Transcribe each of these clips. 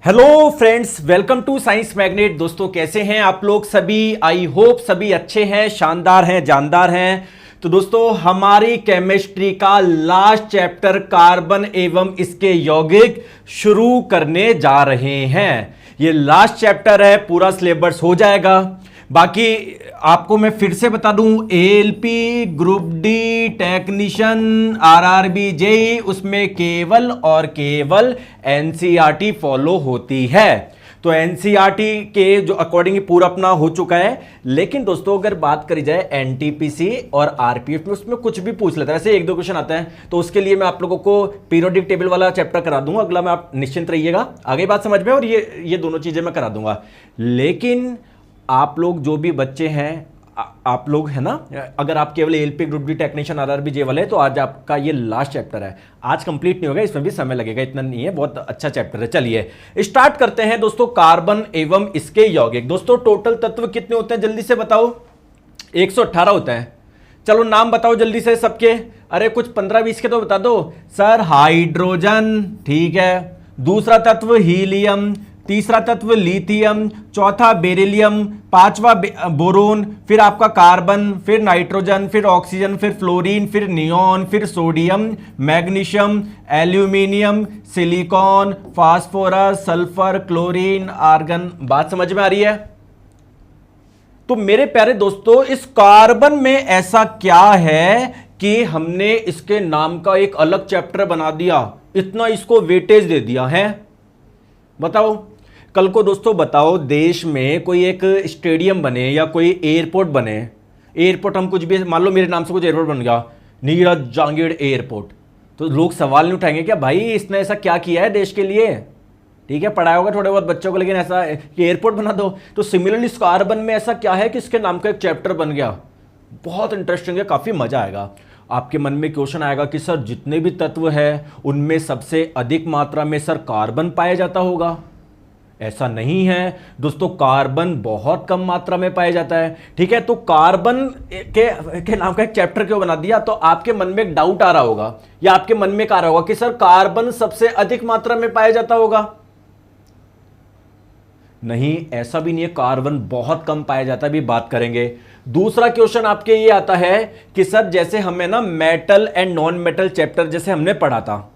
Hello friends, welcome to science magnet. दोस्तों कैसे हैं आप लोग सभी? आई होप सभी अच्छे हैं, शानदार हैं, जानदार हैं। तो दोस्तों हमारी केमिस्ट्री का लास्ट चैप्टर कार्बन एवं इसके यौगिक शुरू करने जा रहे हैं। ये लास्ट चैप्टर है, पूरा सिलेबस हो जाएगा। बाकी आपको मैं फिर से बता दूं, ALP, group D, technician, RRB, JE, उसमें केवल और केवल एनसीईआरटी फॉलो होती है। तो एनसीईआरटी के जो अकॉर्डिंग पूरा अपना हो चुका है। लेकिन दोस्तों अगर बात करी जाए एनटीपीसी और आरपीएफ में, उसमें कुछ भी पूछ लेता है, ऐसे एक दो क्वेश्चन आता है। तो उसके लिए मैं आप लोगों को पीरियोडिक टेबल वाला चैप्टर करा दूंगा अगला, में आप निश्चिंत रहिएगा, आगे बात समझ में। और ये दोनों चीजें मैं करा दूंगा। लेकिन आप लोग जो भी बच्चे हैं, आप लोग है ना, अगर आप केवल ALP, group D, technician, RRB, JE वाले, तो आज आपका ये लास्ट चैप्टर है। आज कंप्लीट नहीं होगा, इसमें भी समय लगेगा, इतना नहीं है, बहुत अच्छा चैप्टर है। चलिए स्टार्ट करते हैं दोस्तों। कार्बन एवं इसके यौगिक। दोस्तों टोटल तत्व कितने होते हैं जल्दी से बताओ? 118 होता है। चलो नाम बताओ जल्दी से सबके। अरे कुछ 15-20 के तो बता दो। सर हाइड्रोजन, ठीक है। दूसरा तत्व हीलियम, तीसरा तत्व लिथियम, चौथा बेरिलियम, पांचवा बोरोन, फिर आपका कार्बन, फिर नाइट्रोजन, फिर ऑक्सीजन, फिर फ्लोरीन, फिर नियॉन, फिर sodium, magnesium, aluminium, silicon, phosphorus, sulphur, chlorine, argon. बात समझ में आ रही है? तो मेरे प्यारे दोस्तों, इस कार्बन में ऐसा क्या है कि हमने इसके नाम का एक अलग चैप्टर बना दिया, इतना इसको वेटेज दे दिया है? बताओ। कल को दोस्तों बताओ, देश में कोई एक स्टेडियम बने या कोई एयरपोर्ट बने, एयरपोर्ट हम कुछ भी, मान लो मेरे नाम से कुछ एयरपोर्ट बन गया, नीरज जांगीड़ एयरपोर्ट, तो लोग सवाल नहीं उठाएंगे क्या भाई इसने ऐसा क्या किया है देश के लिए? ठीक है, पढ़ाया होगा थोड़े बहुत बच्चों को, लेकिन ऐसा एयरपोर्ट बना दो। तो सिमिलरली इस कार्बन में ऐसा क्या है कि इसके नाम का एक चैप्टर बन गया? बहुत इंटरेस्टिंग है, काफी मजा आएगा। आपके मन में क्वेश्चन आएगा कि सर जितने भी तत्व है उनमें सबसे अधिक मात्रा में सर कार्बन पाया जाता होगा। ऐसा नहीं है दोस्तों, कार्बन बहुत कम मात्रा में पाया जाता है। ठीक है, तो कार्बन के नाम का एक चैप्टर क्यों बना दिया? तो आपके मन में एक डाउट आ रहा होगा, या आपके मन में आ रहा होगा कि सर कार्बन सबसे अधिक मात्रा में पाया जाता होगा। नहीं, ऐसा भी नहीं है, कार्बन बहुत कम पाया जाता है, भी बात करेंगे। दूसरा क्वेश्चन आपके ये आता है कि सर जैसे हमें ना metal and non metal chapter जैसे हमने पढ़ा था,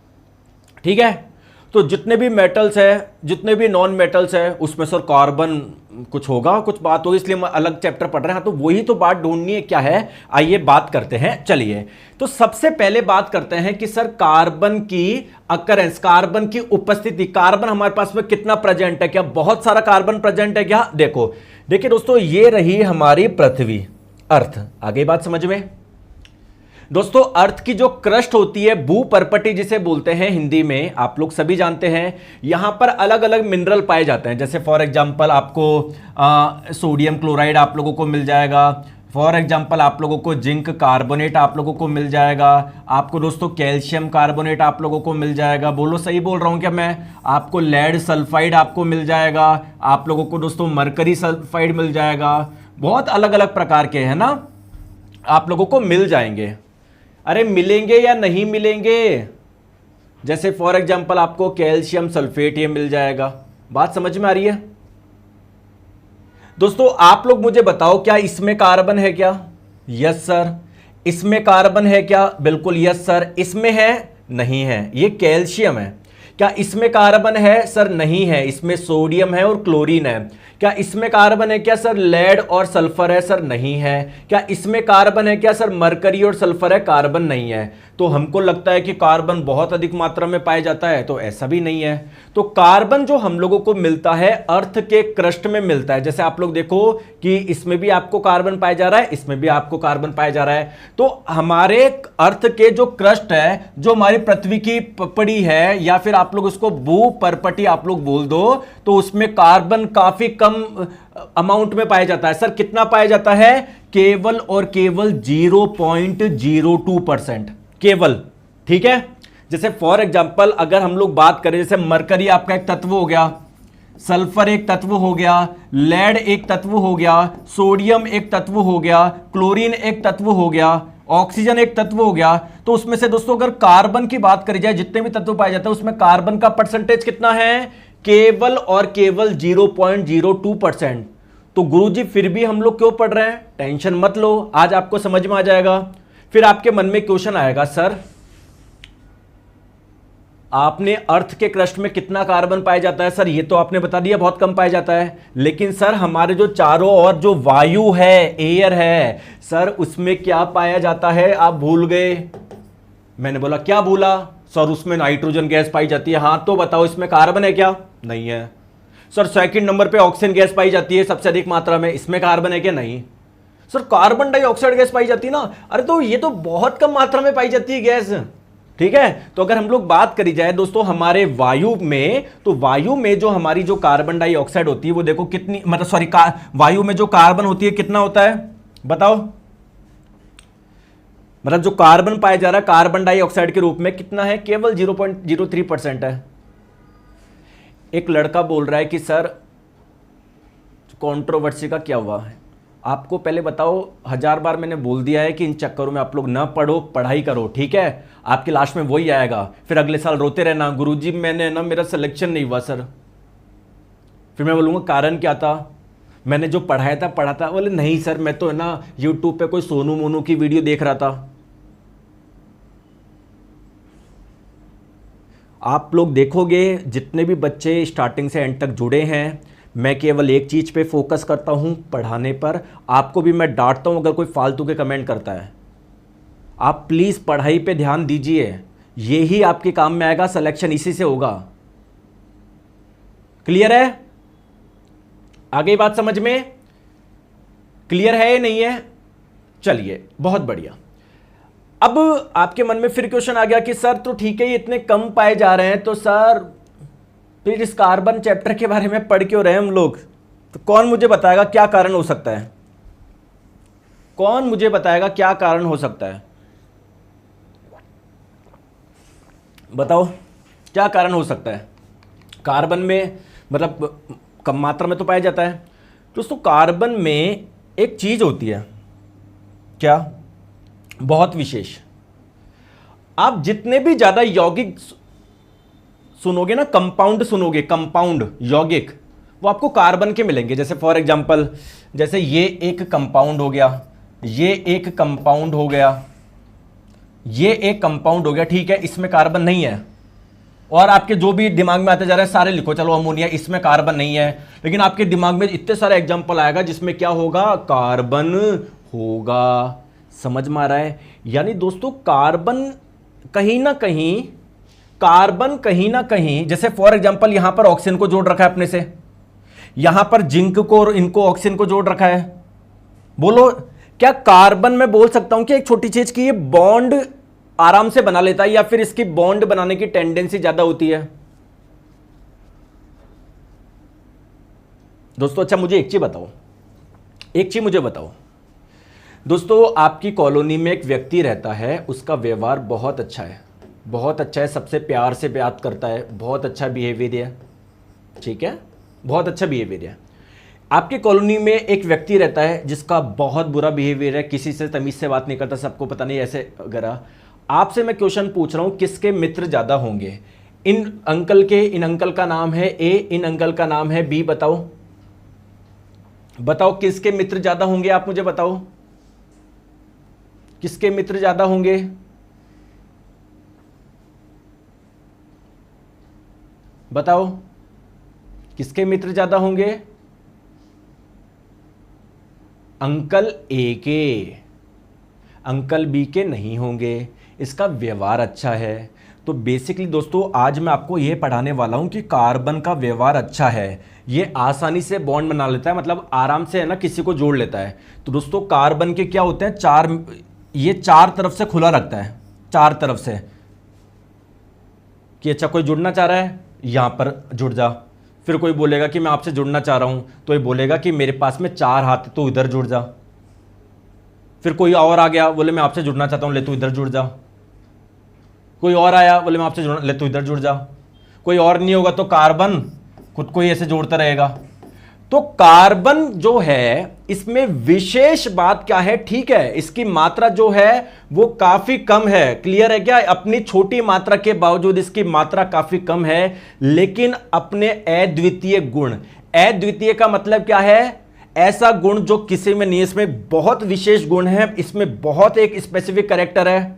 ठीक है, तो जितने भी मेटल्स है, जितने भी नॉन मेटल्स है, उसमें सर कार्बन कुछ होगा, कुछ बात होगी, इसलिए हम अलग चैप्टर पढ़ रहे हैं। तो वही तो बात ढूंढनी है, क्या है, आइए बात करते हैं। चलिए, तो सबसे पहले बात करते हैं कि सर कार्बन की अकरेंस, कार्बन की उपस्थिति, कार्बन हमारे पास में कितना प्रेजेंट है? क्या बहुत सारा कार्बन प्रेजेंट है क्या? देखिए दोस्तों, ये रही हमारी पृथ्वी, अर्थ। आगे बात समझ में? दोस्तों अर्थ की जो क्रस्ट होती है, भूपर्पटी जिसे बोलते हैं हिंदी में, आप लोग सभी जानते हैं, यहां पर अलग अलग मिनरल पाए जाते हैं। जैसे फॉर एग्जांपल आपको सोडियम क्लोराइड आप लोगों को मिल जाएगा, फॉर एग्जांपल आप लोगों को जिंक कार्बोनेट आप लोगों को मिल जाएगा, आपको दोस्तों कैल्शियम कार्बोनेट आप लोगों को मिल जाएगा। बोलो सही बोल रहा हूं क्या मैं? आपको लेड सल्फाइड आपको मिल जाएगा, आप लोगों को दोस्तों मरकरी सल्फाइड मिल जाएगा। बहुत अलग अलग प्रकार के है ना, आप लोगों को मिल जाएंगे। अरे मिलेंगे या नहीं मिलेंगे? जैसे फॉर एग्जांपल आपको कैल्शियम सल्फेट ये मिल जाएगा। बात समझ में आ रही है? दोस्तों आप लोग मुझे बताओ, क्या इसमें कार्बन है क्या? Yes sir. इसमें कार्बन है क्या? बिल्कुल यस सर। इसमें है? नहीं है, ये कैल्शियम है। क्या इसमें कार्बन है? सर नहीं है, इसमें सोडियम है और क्लोरीन है। क्या इसमें कार्बन है क्या? सर लेड और सल्फर है। सर नहीं है। क्या इसमें कार्बन है क्या? सर मरकरी और सल्फर है। कार्बन नहीं है। तो हमको लगता है कि कार्बन बहुत अधिक मात्रा में पाया जाता है, तो ऐसा भी नहीं है। तो कार्बन जो हम लोगों को मिलता है अर्थ के क्रस्ट में मिलता है। जैसे आप लोग देखो कि इसमें भी आपको कार्बन पाया जा रहा है, इसमें भी आपको कार्बन पाया जा रहा है। तो हमारे अर्थ के जो क्रस्ट है, जो हमारी पृथ्वी की पपड़ी है, या फिर आप लोग उसको भूपर्पटी आप लोग बोल दो, तो उसमें कार्बन काफी कम अमाउंट में पाया जाता है। सर कितना पाया जाता है? केवल और केवल 0.02% केवल। ठीक है, जैसे फॉर एग्जांपल अगर हम लोग बात करें, जैसे मरकरी आपका एक तत्व हो गया, सल्फर एक तत्व हो गया, लेड एक तत्व हो गया, सोडियम एक तत्व हो गया, क्लोरीन एक तत्व हो गया, ऑक्सीजन एक तत्व हो गया। तो उसमें से दोस्तों अगर कार्बन की बात करी जाए, जितने भी तत्व पाए जाते हैं उसमें कार्बन का परसेंटेज कितना है? केवल और केवल 0.02%। तो गुरुजी फिर भी हम लोग क्यों पढ़ रहे हैं? टेंशन मत लो, आज आपको समझ में आ जाएगा। फिर आपके मन में क्वेश्चन आएगा, सर आपने अर्थ के क्रस्ट में कितना कार्बन पाया जाता है? सर ये तो आपने बता दिया बहुत कम पाया जाता है, लेकिन सर हमारे जो चारों ओर जो वायु है, एयर है, सर उसमें क्या पाया जाता है? आप भूल गए। मैंने बोला क्या भूला? सर उसमें नाइट्रोजन गैस पाई जाती है। हाँ तो बताओ इसमें कार्बन है क्या? नहीं है। सर सेकंड नंबर पे ऑक्सीजन गैस पाई जाती है सबसे अधिक मात्रा में, इसमें कार्बन है क्या? नहीं। सर कार्बन डाइऑक्साइड गैस पाई जाती है ना? अरे तो ये तो बहुत कम मात्रा में पाई जाती है गैस। ठीक है, तो अगर हम लोग बात करी जाए दोस्तों हमारे वायु में, तो वायु में जो हमारी जो कार्बन डाइऑक्साइड होती है वो देखो कितनी, मतलब सॉरी वायु में जो कार्बन होती है कितना होता है बताओ? मतलब जो कार्बन पाया जा रहा है कार्बन डाइऑक्साइड के रूप में कितना है? केवल 0.03% है। एक लड़का बोल रहा है कि सर कंट्रोवर्सी का क्या हुआ है? आपको पहले बताओ, 1000 बार मैंने बोल दिया है कि इन चक्करों में आप लोग ना पढ़ो, पढ़ाई करो। ठीक है, आपके लास्ट में वही आएगा, फिर अगले साल रोते रहना, गुरुजी मैंने ना मेरा सिलेक्शन नहीं हुआ सर। फिर मैं बोलूँगा कारण क्या था? मैंने जो पढ़ाया था पढ़ा था। बोले नहीं सर मैं तो है ना यूट्यूब पे कोई सोनू मोनू की वीडियो देख रहा था। आप लोग देखोगे जितने भी बच्चे स्टार्टिंग से एंड तक जुड़े हैं, मैं केवल एक चीज़ पे फोकस करता हूँ, पढ़ाने पर। आपको भी मैं डांटता हूँ अगर कोई फालतू के कमेंट करता है। आप प्लीज़ पढ़ाई पे ध्यान दीजिए, यही आपके काम में आएगा, सिलेक्शन इसी से होगा। क्लियर है? आगे बात समझ में क्लियर है या नहीं है? चलिए बहुत बढ़िया। अब आपके मन में फिर क्वेश्चन आ गया कि सर तो ठीक है ये इतने कम पाए जा रहे हैं, तो सर फिर इस कार्बन चैप्टर के बारे में पढ़ क्यों रहे हम लोग? तो कौन मुझे बताएगा क्या कारण हो सकता है? कौन मुझे बताएगा क्या कारण हो सकता है? बताओ क्या कारण हो सकता है? कार्बन में मतलब कम मात्रा में तो पाया जाता है। दोस्तों कार्बन में एक चीज होती है, क्या? बहुत विशेष। आप जितने भी ज्यादा यौगिक सुनोगे ना, कंपाउंड सुनोगे, कंपाउंड यौगिक, वो आपको कार्बन के मिलेंगे। जैसे फॉर एग्जांपल, जैसे ये एक कंपाउंड हो गया, ये एक कंपाउंड हो गया, ये एक कंपाउंड हो गया। ठीक है, इसमें कार्बन नहीं है। और आपके जो भी दिमाग में आते जा रहे हैं सारे लिखो, चलो अमोनिया, इसमें कार्बन नहीं है, लेकिन आपके दिमाग में इतने सारे एग्जांपल आएगा जिसमें क्या होगा? कार्बन होगा। समझ में आ रहा है? यानी दोस्तों कार्बन कहीं ना कहीं, जैसे फॉर एग्जांपल यहां पर ऑक्सीजन को जोड़ रखा है अपने से, यहां पर जिंक को और इनको ऑक्सीजन को जोड़ रखा है। बोलो क्या कार्बन में बोल सकता हूं कि एक छोटी चीज की ये बॉन्ड आराम से बना लेता है, या फिर इसकी बॉन्ड बनाने की टेंडेंसी ज्यादा होती है? दोस्तों अच्छा मुझे एक चीज मुझे बताओ। दोस्तों आपकी कॉलोनी में एक व्यक्ति रहता है, उसका व्यवहार बहुत अच्छा है, बहुत अच्छा है, सबसे प्यार से बात करता है, बहुत अच्छा बिहेवियर है। ठीक है, बहुत अच्छा बिहेवियर है। आपकी कॉलोनी में एक व्यक्ति रहता है जिसका बहुत बुरा बिहेवियर है, किसी से तमीज से बात नहीं करता, सबको पता नहीं ऐसे वगैरह। आपसे मैं क्वेश्चन पूछ रहा हूं, किसके मित्र ज्यादा होंगे? इन अंकल का नाम है ए, इन अंकल का नाम है बी। बताओ किसके मित्र ज्यादा होंगे? आप मुझे बताओ किसके मित्र ज्यादा होंगे? बताओ किसके मित्र ज्यादा होंगे? अंकल ए के, अंकल बी के नहीं होंगे। इसका व्यवहार अच्छा है। तो बेसिकली दोस्तों आज मैं आपको यह पढ़ाने वाला हूं कि कार्बन का व्यवहार अच्छा है, ये आसानी से बॉन्ड बना लेता है, मतलब आराम से है ना किसी को जोड़ लेता है। तो दोस्तों कार्बन के क्या होते हैं? ये चार तरफ से खुला रखता है, चार तरफ से, कि अच्छा कोई जुड़ना चाह रहा है यहां पर जुड़ जा। फिर कोई बोलेगा कि मैं आपसे जुड़ना चाह रहा हूं, तो ये बोलेगा कि मेरे पास में 4 हाथ है तो इधर जुड़ जा। फिर कोई और आ गया, बोले मैं आपसे जुड़ना चाहता हूं, ले तू इधर जुड़ जा। कोई और आया, बोले मैं आपसे जुड़ना, ले तू इधर जुड़ जा। कोई और नहीं होगा तो कार्बन खुद को ही ऐसे जोड़ता रहेगा। तो कार्बन जो है इसमें विशेष बात क्या है, ठीक है, इसकी मात्रा जो है वो काफी कम है। क्लियर है क्या? अपनी छोटी मात्रा के बावजूद इसकी मात्रा काफी कम है, लेकिन अपने अद्वितीय गुण, अद्वितीय का मतलब क्या है? ऐसा गुण जो किसी में नहीं, इसमें बहुत विशेष गुण है, इसमें बहुत एक स्पेसिफिक कैरेक्टर है,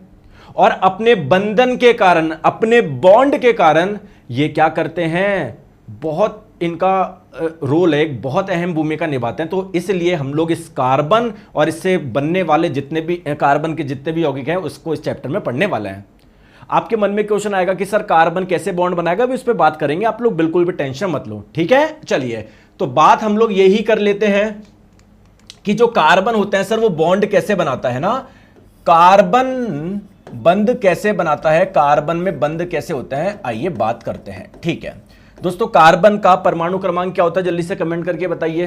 और अपने बंधन के कारण, अपने बॉन्ड के कारण ये क्या करते हैं, बहुत इनका रोल है, एक बहुत अहम भूमिका निभाते हैं। तो इसलिए हम लोग इस कार्बन और इससे बनने वाले जितने भी कार्बन के जितने भी यौगिक हैं उसको इस चैप्टर में पढ़ने वाले हैं। आपके मन में क्वेश्चन आएगा कि सर कार्बन कैसे बॉन्ड बनाएगा, भी उस पर बात करेंगे, आप लोग बिल्कुल भी टेंशन मत लो, ठीक है। चलिए, तो बात हम लोग यही कर लेते हैं कि जो कार्बन होते हैं सर वो बॉन्ड कैसे बनाता है ना, कार्बन बंध कैसे बनाता है, कार्बन में बंध कैसे होता है, आइए बात करते हैं। ठीक है दोस्तों, कार्बन का परमाणु क्रमांक क्या होता है, जल्दी से कमेंट करके बताइए।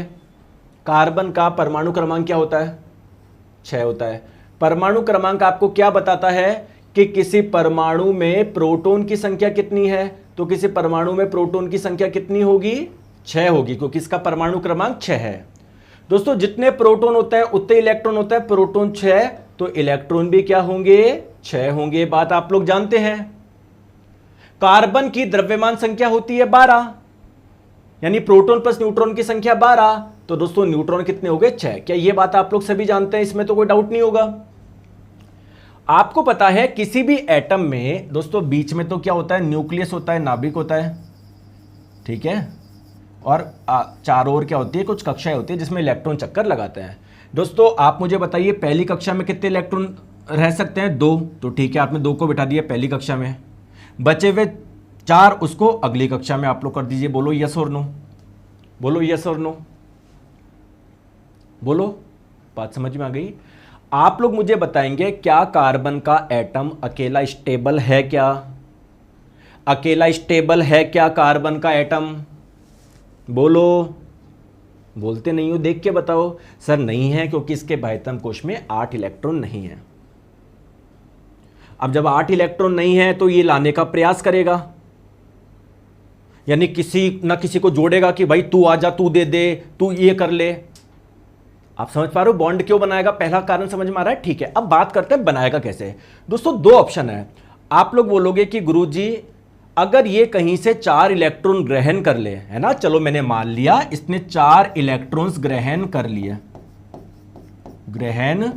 कार्बन का परमाणु क्रमांक क्या होता है? 6 होता है। परमाणु क्रमांक आपको क्या बताता है कि किसी परमाणु में प्रोटॉन की संख्या कितनी है, तो किसी परमाणु में प्रोटॉन की संख्या कितनी होगी? 6 होगी, क्योंकि इसका परमाणु क्रमांक 6 है। दोस्तों, जितने प्रोटॉन होते हैं उतने इलेक्ट्रॉन होता है, प्रोटॉन 6 तो इलेक्ट्रॉन भी क्या होंगे? 6 होंगे, बात आप लोग जानते हैं। कार्बन की द्रव्यमान संख्या होती है 12, यानी प्रोटॉन प्लस न्यूट्रॉन की संख्या 12, तो दोस्तों न्यूट्रॉन कितने हो गए? 6। क्या ये बात आप लोग सभी जानते हैं? इसमें तो कोई डाउट नहीं होगा। आपको पता है किसी भी एटम में दोस्तों बीच में तो क्या होता है? न्यूक्लियस होता है, नाभिक होता है, ठीक है, और चारों ओर क्या होती है? कुछ कक्षाएं होती है जिसमें इलेक्ट्रॉन चक्कर लगाते हैं। दोस्तों आप मुझे बताइए पहली कक्षा में कितने इलेक्ट्रॉन रह सकते हैं? 2, तो ठीक है, आपने 2 को बिठा दिया पहली कक्षा में, बचे हुए 4 उसको अगली कक्षा में आप लोग कर दीजिए। बोलो यस और नो, बोलो यस और नो, बोलो। बात समझ में आ गई? आप लोग मुझे बताएंगे क्या कार्बन का एटम अकेला स्टेबल है? क्या अकेला स्टेबल है क्या कार्बन का एटम? बोलो। बोलते नहीं हो, देख के बताओ। सर नहीं है, क्योंकि इसके बाह्यतम कोश में 8 इलेक्ट्रॉन नहीं है। अब जब 8 इलेक्ट्रॉन नहीं है तो ये लाने का प्रयास करेगा, यानी किसी ना किसी को जोड़ेगा कि भाई तू आजा, तू दे दे, तू ये कर ले। आप समझ पा रहे हो बॉन्ड क्यों बनाएगा? पहला कारण समझ में आ रहा है? ठीक है, अब बात करते हैं बनाएगा कैसे। दोस्तों 2 ऑप्शन है। आप लोग बोलोगे कि गुरुजी अगर ये कहीं से 4 इलेक्ट्रॉन ग्रहण कर ले, है ना, चलो मैंने मान लिया इसने 4 इलेक्ट्रॉन्स ग्रहण कर लिए, ग्रहण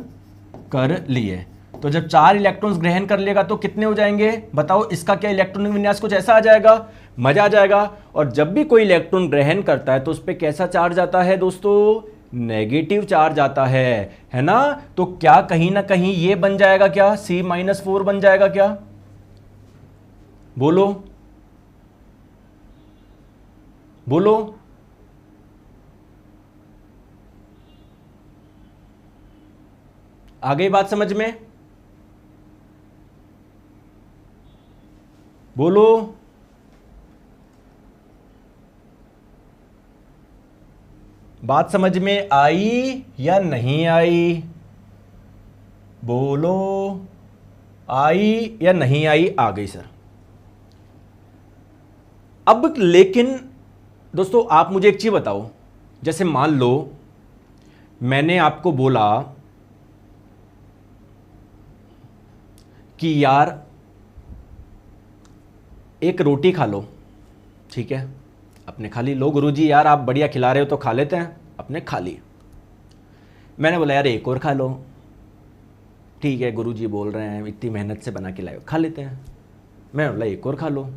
कर लिए, तो जब 4 इलेक्ट्रॉन्स ग्रहण कर लेगा तो कितने हो जाएंगे? बताओ, इसका क्या इलेक्ट्रॉनिक विन्यास कुछ ऐसा आ जाएगा, मजा आ जाएगा। और जब भी कोई इलेक्ट्रॉन ग्रहण करता है तो उस पर कैसा चार्ज आता है दोस्तों? नेगेटिव चार्ज आता है ना। तो क्या कहीं ना कहीं ये बन जाएगा क्या? C-4 बन जाएगा क्या? बोलो बोलो। आ गई बात समझ में? बोलो। बात समझ में आई या नहीं आई? बोलो, आई या नहीं आई? आ गई सर। अब लेकिन दोस्तों आप मुझे एक चीज बताओ, जैसे मान लो मैंने आपको बोला कि यार एक रोटी खा लो, ठीक है, अपने खा ली। लो गुरुजी यार आप बढ़िया खिला रहे हो तो खा लेते हैं, अपने खा ली। मैंने बोला यार एक और खा लो, ठीक है गुरुजी बोल रहे हैं इतनी मेहनत से बना के लाए, खा लेते हैं। मैंने बोला एक और खा लो,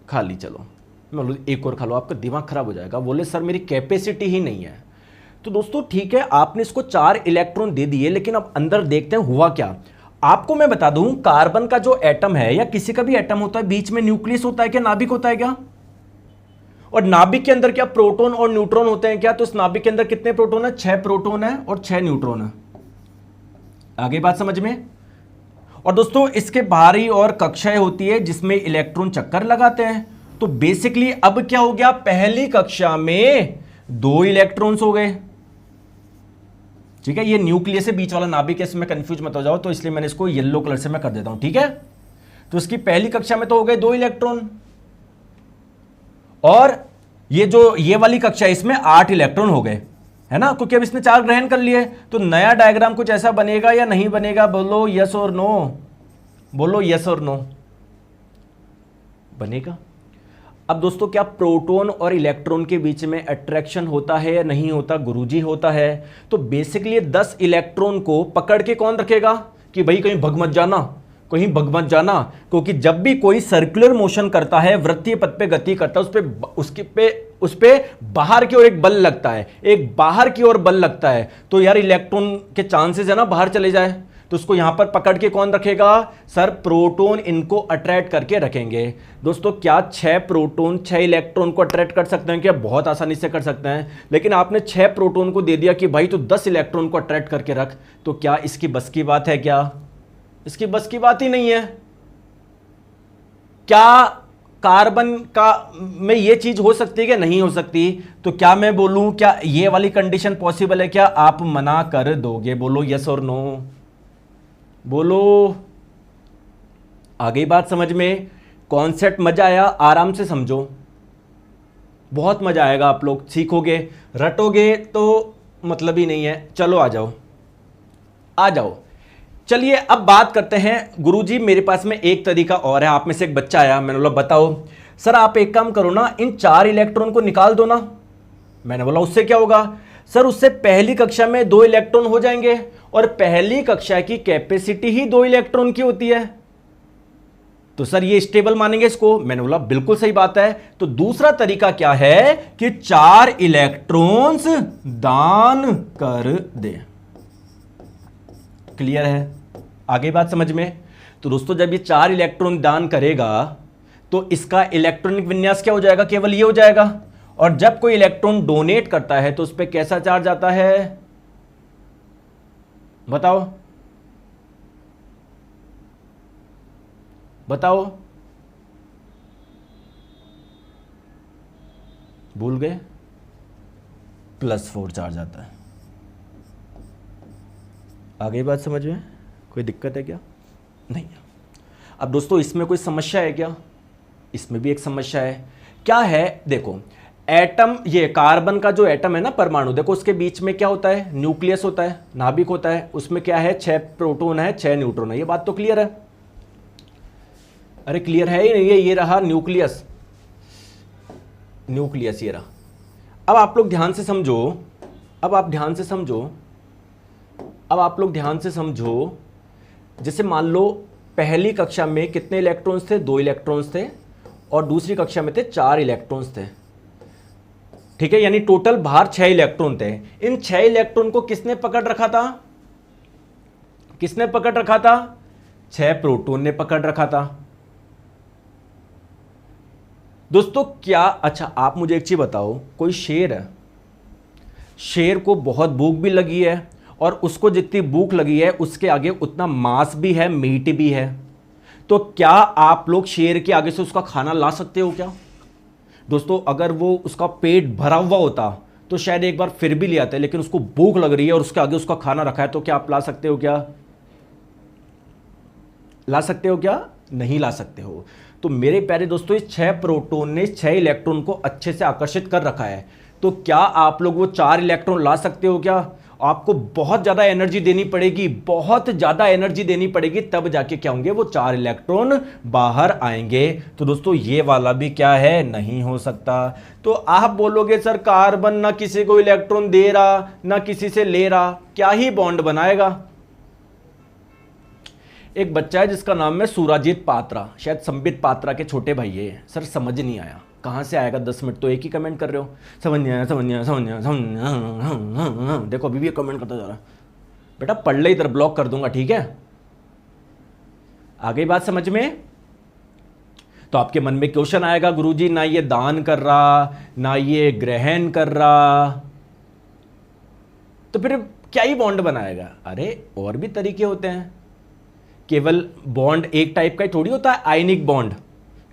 खा ली, चलो। मैं बोला एक और खा लो, आपका दिमाग खराब हो जाएगा। बोले सर मेरी कैपेसिटी ही नहीं है। तो दोस्तों ठीक है, आपने इसको 4 इलेक्ट्रॉन दे दिए, लेकिन अब अंदर देखते हैं हुआ क्या। आपको मैं बता दूं, कार्बन का जो एटम है या किसी का भी एटम होता है, बीच में न्यूक्लियस होता है क्या, नाभिक होता है क्या? और नाभिक के अंदर क्या प्रोटॉन और न्यूट्रॉन होते हैं क्या? तो इस नाभिक के अंदर कितने प्रोटॉन है? 6 प्रोटॉन है और 6 न्यूट्रॉन है। आगे बात समझ में? और दोस्तों इसके बाहरी और कक्षाएं होती है जिसमें इलेक्ट्रॉन चक्कर लगाते हैं। तो बेसिकली अब क्या हो गया, पहली कक्षा में 2 इलेक्ट्रॉन्स हो गए, ठीक है। ये न्यूक्लियस से बीच वाला नाभिक है, इसमें कंफ्यूज मत हो जाओ, तो इसलिए मैंने इसको येलो कलर से मैं कर देता हूं, ठीक है। तो इसकी पहली कक्षा में तो हो गए 2 इलेक्ट्रॉन, और ये वाली कक्षा इसमें 8 इलेक्ट्रॉन हो गए, है ना, क्योंकि अब इसने 4 ग्रहण कर लिए। तो नया डायग्राम कुछ ऐसा बनेगा या नहीं बनेगा? बोलो यस और नो, बोलो यस और नो। बनेगा। अब दोस्तों क्या प्रोटॉन और इलेक्ट्रॉन के बीच में अट्रैक्शन होता है या नहीं होता? गुरुजी होता है। तो बेसिकली 10 इलेक्ट्रॉन को पकड़ के कौन रखेगा कि भाई कहीं भग मत जाना, कहीं भग मत जाना, क्योंकि जब भी कोई सर्कुलर मोशन करता है, वृत्तीय पथ पे गति करता है, उस पे बाहर की ओर एक बल लगता है, एक बाहर की ओर बल लगता है, तो यार इलेक्ट्रॉन के चांसेस है ना बाहर चले जाए। तो उसको यहां पर पकड़ के कौन रखेगा? सर प्रोटॉन इनको अट्रैक्ट करके रखेंगे। दोस्तों क्या 6 प्रोटॉन 6 इलेक्ट्रॉन को अट्रैक्ट कर सकते हैं क्या? बहुत आसानी से कर सकते हैं। लेकिन आपने 6 प्रोटॉन को दे दिया कि भाई तू 10 इलेक्ट्रॉन को अट्रैक्ट करके रख, तो क्या इसकी बस की बात है? क्या इसकी बस की बात ही नहीं है। क्या कार्बन का में ये चीज हो सकती है क्या? नहीं हो सकती। तो क्या मैं बोलूं क्या ये वाली कंडीशन पॉसिबल है क्या? आप मना कर दोगे, बोलो यस और नो, बोलो। आ गई बात समझ में? कॉन्सेप्ट मजा आया? आराम से समझो, बहुत मजा आएगा। आप लोग सीखोगे, रटोगे तो मतलब ही नहीं है। चलो आ जाओ, आ जाओ। चलिए अब बात करते हैं। गुरुजी मेरे पास में एक तरीका और है। आप में से एक बच्चा आया, मैंने बोला बताओ सर आप एक काम करो ना, इन 4 इलेक्ट्रॉन को निकाल दो ना। मैंने बोला उससे क्या होगा? सर उससे पहली कक्षा में 2 इलेक्ट्रॉन हो जाएंगे, और पहली कक्षा की कैपेसिटी ही 2 इलेक्ट्रॉन की होती है, तो सर ये स्टेबल मानेंगे इसको। मैंने बोला बिल्कुल सही बात है। तो दूसरा तरीका क्या है कि 4 इलेक्ट्रॉन्स दान कर दे। क्लियर है? आगे बात समझ में? तो दोस्तों जब ये 4 इलेक्ट्रॉन दान करेगा तो इसका इलेक्ट्रॉनिक विन्यास क्या हो जाएगा? केवल ये हो जाएगा। और जब कोई इलेक्ट्रॉन डोनेट करता है तो उस पर कैसा चार्ज आता है? बताओ बताओ, भूल गए? +4 चार्ज आता है। आ गई बात समझ में? कोई दिक्कत है क्या? नहीं। अब दोस्तों इसमें कोई समस्या है क्या? इसमें भी एक समस्या है। क्या है? देखो एटम, ये कार्बन का जो एटम है ना, परमाणु, देखो उसके बीच में क्या होता है? न्यूक्लियस होता है, नाभिक होता है। उसमें क्या है? 6 प्रोटॉन है, 6 न्यूट्रॉन है। ये बात तो क्लियर है? अरे क्लियर है ही नहीं? ये रहा न्यूक्लियस, न्यूक्लियस ये रहा। अब आप लोग ध्यान से समझो, अब आप ध्यान से समझो, अब आप लोग ध्यान से समझो। जैसे मान लो पहली कक्षा में कितने इलेक्ट्रॉन्स थे? 2 इलेक्ट्रॉन्स थे, और दूसरी कक्षा में थे 4 इलेक्ट्रॉन्स थे। ठीक है, यानी टोटल बाहर 6 इलेक्ट्रॉन थे। इन 6 इलेक्ट्रॉन को किसने पकड़ रखा था? किसने पकड़ रखा था? 6 प्रोटॉन ने पकड़ रखा था। दोस्तों क्या, अच्छा आप मुझे एक चीज बताओ, कोई शेर है, शेर को बहुत भूख भी लगी है, और उसको जितनी भूख लगी है उसके आगे उतना मांस भी है, मीट भी है, तो क्या आप लोग शेर के आगे से उसका खाना ला सकते हो क्या? दोस्तों अगर वो उसका पेट भरा हुआ होता तो शायद एक बार फिर भी ले आते, लेकिन उसको भूख लग रही है और उसके आगे उसका खाना रखा है, तो क्या आप ला सकते हो क्या? ला सकते हो क्या? नहीं ला सकते हो। तो मेरे प्यारे दोस्तों इस 6 प्रोटॉन ने 6 इलेक्ट्रॉन को अच्छे से आकर्षित कर रखा है, तो क्या आप लोग वो 4 इलेक्ट्रॉन ला सकते हो क्या? आपको बहुत ज्यादा एनर्जी देनी पड़ेगी, बहुत ज्यादा एनर्जी देनी पड़ेगी, तब जाके क्या होंगे? वो 4 इलेक्ट्रॉन बाहर आएंगे। तो दोस्तों ये वाला भी क्या है? नहीं हो सकता। तो आप बोलोगे सर कार्बन ना किसी को इलेक्ट्रॉन दे रहा ना किसी से ले रहा, क्या ही बॉन्ड बनाएगा? एक बच्चा है जिसका नाम है सूराजीत पात्रा, शायद संबित पात्रा के छोटे भाई है। सर समझ नहीं आया, कहाँ से आएगा? 10 मिनट तो एक ही कमेंट कर रहे हो, समझ नहीं आया, समझ नहीं आया, समझ नहीं आया, समझ नहीं आया। देखो अभी भी कमेंट करता जा रहा। बेटा पढ़ ले, इधर ब्लॉक कर दूंगा, ठीक है? आ गई बात समझ में? तो आपके मन में क्वेश्चन आएगा, गुरुजी ना ये दान कर रहा ना ये ग्रहण कर रहा, तो फिर क्या ही बॉन्ड बनाएगा? अरे और भी तरीके होते हैं, केवल बॉन्ड एक टाइप का ही थोड़ी होता है आयनिक बॉन्ड,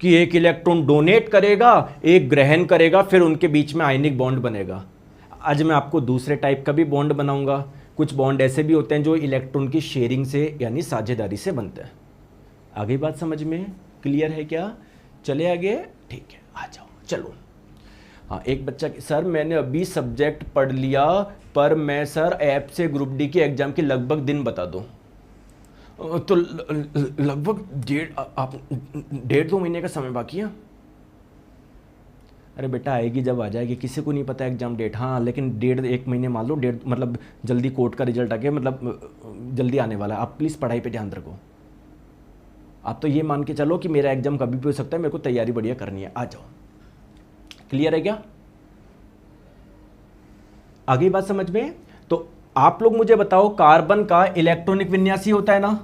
कि एक इलेक्ट्रॉन डोनेट करेगा, एक ग्रहण करेगा, फिर उनके बीच में आयनिक बॉन्ड बनेगा। आज मैं आपको दूसरे टाइप का भी बॉन्ड बनाऊंगा। कुछ बॉन्ड ऐसे भी होते हैं जो इलेक्ट्रॉन की शेयरिंग से यानी साझेदारी से बनते हैं। आगे बात समझ में? क्लियर है क्या? चले आगे? ठीक है, आ जाओ, चलो हाँ, एक बच्चा, सर मैंने अभी सब्जेक्ट पढ़ लिया पर मैं सर ऐप से ग्रुप डी के एग्जाम की लगभग दिन बता दो। तो लगभग डेढ़ 2 महीने का समय बाकी है। अरे बेटा आएगी जब आ जाएगी, किसी को नहीं पता एग्जाम डेट। हाँ लेकिन 1.5 महीने मान लो, मतलब जल्दी कोर्ट का रिजल्ट आ गया, मतलब जल्दी आने वाला है। आप प्लीज़ पढ़ाई पे ध्यान रखो। आप तो ये मान के चलो कि मेरा एग्जाम कभी भी हो सकता है, मेरे को तैयारी बढ़िया करनी है। आ जाओ, क्लियर है क्या? आगे बात समझ में? तो आप लोग मुझे बताओ, कार्बन का इलेक्ट्रॉनिक विन्यास ही होता है ना,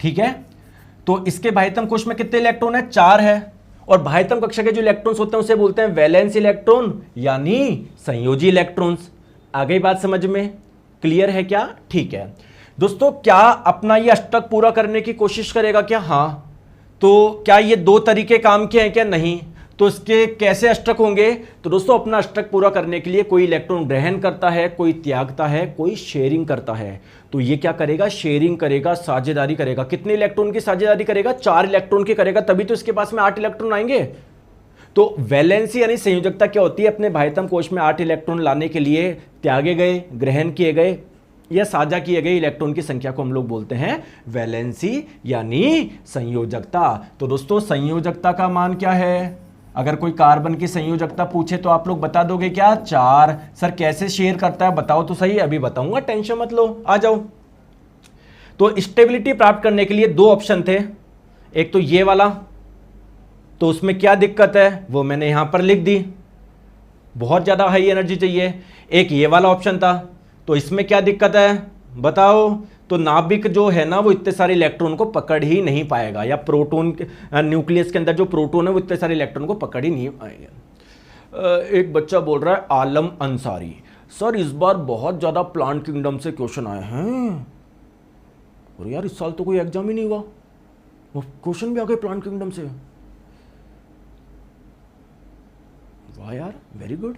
ठीक है? तो इसके बाह्यतम कोश में कितने इलेक्ट्रॉन है? 4 है। और बाह्यतम कक्षा के जो इलेक्ट्रॉन्स होते हैं उसे बोलते हैं वैलेंस इलेक्ट्रॉन यानी संयोजी इलेक्ट्रॉन्स। आगे बात समझ में? क्लियर है क्या? ठीक है दोस्तों, क्या अपना ये अष्टक पूरा करने की कोशिश करेगा क्या? हाँ। तो क्या ये 2 तरीके काम के हैं क्या? नहीं। तो इसके कैसे अष्टक होंगे? तो दोस्तों अपना अष्टक पूरा करने के लिए कोई इलेक्ट्रॉन ग्रहण करता है, कोई त्यागता है, कोई शेयरिंग करता है। तो ये क्या करेगा? शेयरिंग करेगा, साझेदारी करेगा। कितने इलेक्ट्रॉन की साझेदारी करेगा? 4 इलेक्ट्रॉन की करेगा, तभी तो इसके पास में 8 इलेक्ट्रॉन आएंगे। तो वैलेंसी यानी संयोजकता क्या होती है? अपने बाह्यतम कोश में 8 इलेक्ट्रॉन लाने के लिए त्यागे गए, ग्रहण किए गए या साझा किए गए इलेक्ट्रॉन की संख्या को हम लोग बोलते हैं वैलेंसी यानी संयोजकता। तो दोस्तों संयोजकता का मान क्या है? अगर कोई कार्बन की संयोजकता पूछे तो आप लोग बता दोगे क्या? 4। सर कैसे शेयर करता है बताओ तो सही। अभी बताऊंगा, टेंशन मत लो, आ जाओ। तो स्टेबिलिटी प्राप्त करने के लिए 2 ऑप्शन थे। एक तो ये वाला, तो उसमें क्या दिक्कत है वो मैंने यहां पर लिख दी, बहुत ज्यादा हाई एनर्जी चाहिए। एक ये वाला ऑप्शन था, तो इसमें क्या दिक्कत है बताओ? तो नाभिक जो है ना वो इतने सारे इलेक्ट्रॉन को पकड़ ही नहीं पाएगा, या प्रोटॉन न्यूक्लियस के अंदर जो प्रोटॉन है वो इतने सारे इलेक्ट्रॉन को पकड़ ही नहीं पाएगा। एक बच्चा बोल रहा है आलम अंसारी, सर इस बार बहुत ज्यादा प्लांट किंगडम से क्वेश्चन आए हैं। और यार इस साल तो कोई एग्जाम ही नहीं हुआ, वो क्वेश्चन भी आ गए प्लांट किंगडम से। वाह यार, वेरी गुड।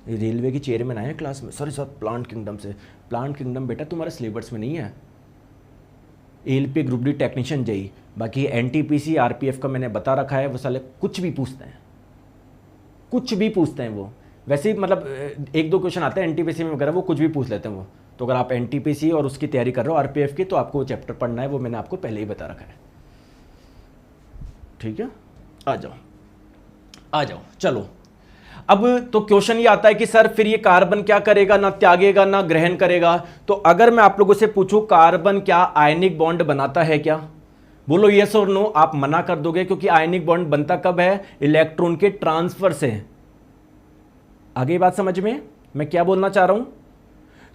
रेलवे की चेयरमैन आए क्लास में, सर प्लांट किंगडम से। प्लांट किंगडम बेटा तुम्हारे सिलेबस में नहीं है। LP group D technician JE, बाकी एनटीपीसी आरपीएफ का मैंने बता रखा है, वो साले कुछ भी पूछते हैं, कुछ भी पूछते हैं वो। वैसे ही मतलब 1-2 क्वेश्चन आते हैं एनटीपीसी में वगैरह, वो कुछ भी पूछ लेते हैं वो। तो अगर आप एनटीपीसी और उसकी तैयारी कर रहे हो आरपीएफ की, तो आपको वो चैप्टर पढ़ना है, वो मैंने आपको पहले ही बता रखा है, ठीक है? आ जाओ आ जाओ, चलो। अब तो क्वेश्चन ये आता है कि सर फिर ये कार्बन क्या करेगा? ना त्यागेगा ना ग्रहण करेगा। तो अगर मैं आप लोगों से पूछूं कार्बन क्या आयनिक बॉन्ड बनाता है क्या? बोलो यस और नो। आप मना कर दोगे क्योंकि आयनिक बॉन्ड बनता कब है? इलेक्ट्रॉन के ट्रांसफर से। आगे बात समझ में मैं क्या बोलना चाह रहा हूं?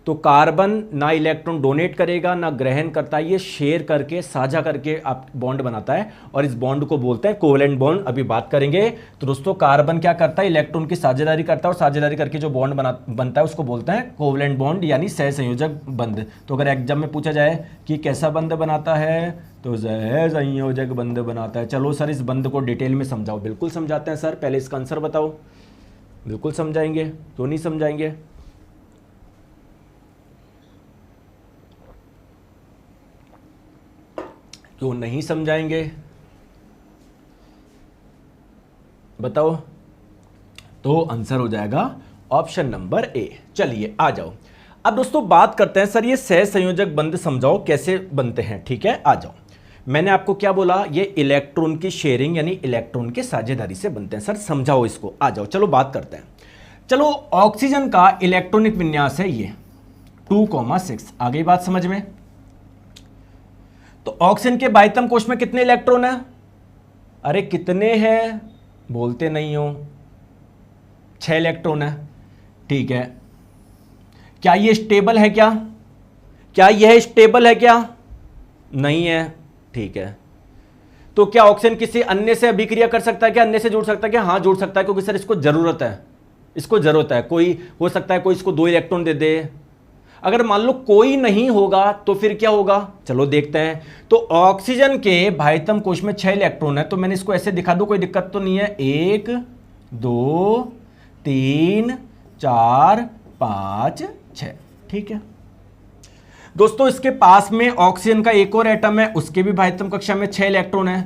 तो कार्बन ना इलेक्ट्रॉन डोनेट करेगा ना ग्रहण करता है, ये शेयर करके साझा करके आप बॉन्ड बनाता है, और इस बॉन्ड को बोलते हैं कोवेलेंट बॉन्ड। अभी बात करेंगे। तो दोस्तों कार्बन क्या करता है? इलेक्ट्रॉन की साझेदारी करता है, और साझेदारी करके जो बॉन्ड बनता है उसको बोलते हैं कोवेलेंट बॉन्ड यानी सहसंयोजक बंध। तो अगर एग्जाम में पूछा जाए कि कैसा बंध बनाता है, तो सहसंयोजक बंध बनाता है। चलो सर इस बंध को डिटेल में समझाओ। बिल्कुल समझाते हैं सर, पहले इसका आंसर बताओ। बिल्कुल समझाएंगे, क्यों नहीं समझाएंगे? क्यों नहीं समझाएंगे बताओ? तो आंसर हो जाएगा ऑप्शन नंबर ए। चलिए आ जाओ। अब दोस्तों बात करते हैं, सर ये सहसंयोजक बंध समझाओ कैसे बनते हैं, ठीक है? आ जाओ। मैंने आपको क्या बोला? ये इलेक्ट्रॉन की शेयरिंग यानी इलेक्ट्रॉन के साझेदारी से बनते हैं। सर समझाओ इसको। आ जाओ, चलो बात करते हैं। चलो ऑक्सीजन का इलेक्ट्रॉनिक विन्यास है ये 2,6। आ गई बात समझ में? तो ऑक्सीजन के बाह्यतम कोश में कितने इलेक्ट्रॉन है? अरे कितने हैं बोलते नहीं हो? 6 इलेक्ट्रॉन है, ठीक है। क्या ये स्टेबल है क्या? क्या यह स्टेबल है क्या? नहीं है, ठीक है। तो क्या ऑक्सीजन किसी अन्य से अभिक्रिया कर सकता है क्या? अन्य से जुड़ सकता है क्या? हाँ जुड़ सकता है, क्योंकि सर इसको जरूरत है, इसको जरूरत है। कोई हो सकता है कोई इसको 2 इलेक्ट्रॉन दे दे। अगर मान लो कोई नहीं होगा तो फिर क्या होगा? चलो देखते हैं। तो ऑक्सीजन के बाह्यतम कोश में 6 इलेक्ट्रॉन है, तो मैंने इसको ऐसे दिखा दूं, कोई दिक्कत तो नहीं है। 1 2 3 4 5 6, ठीक है। दोस्तों इसके पास में ऑक्सीजन का एक और एटम है, उसके भी बाह्यतम कक्षा में 6 इलेक्ट्रॉन है।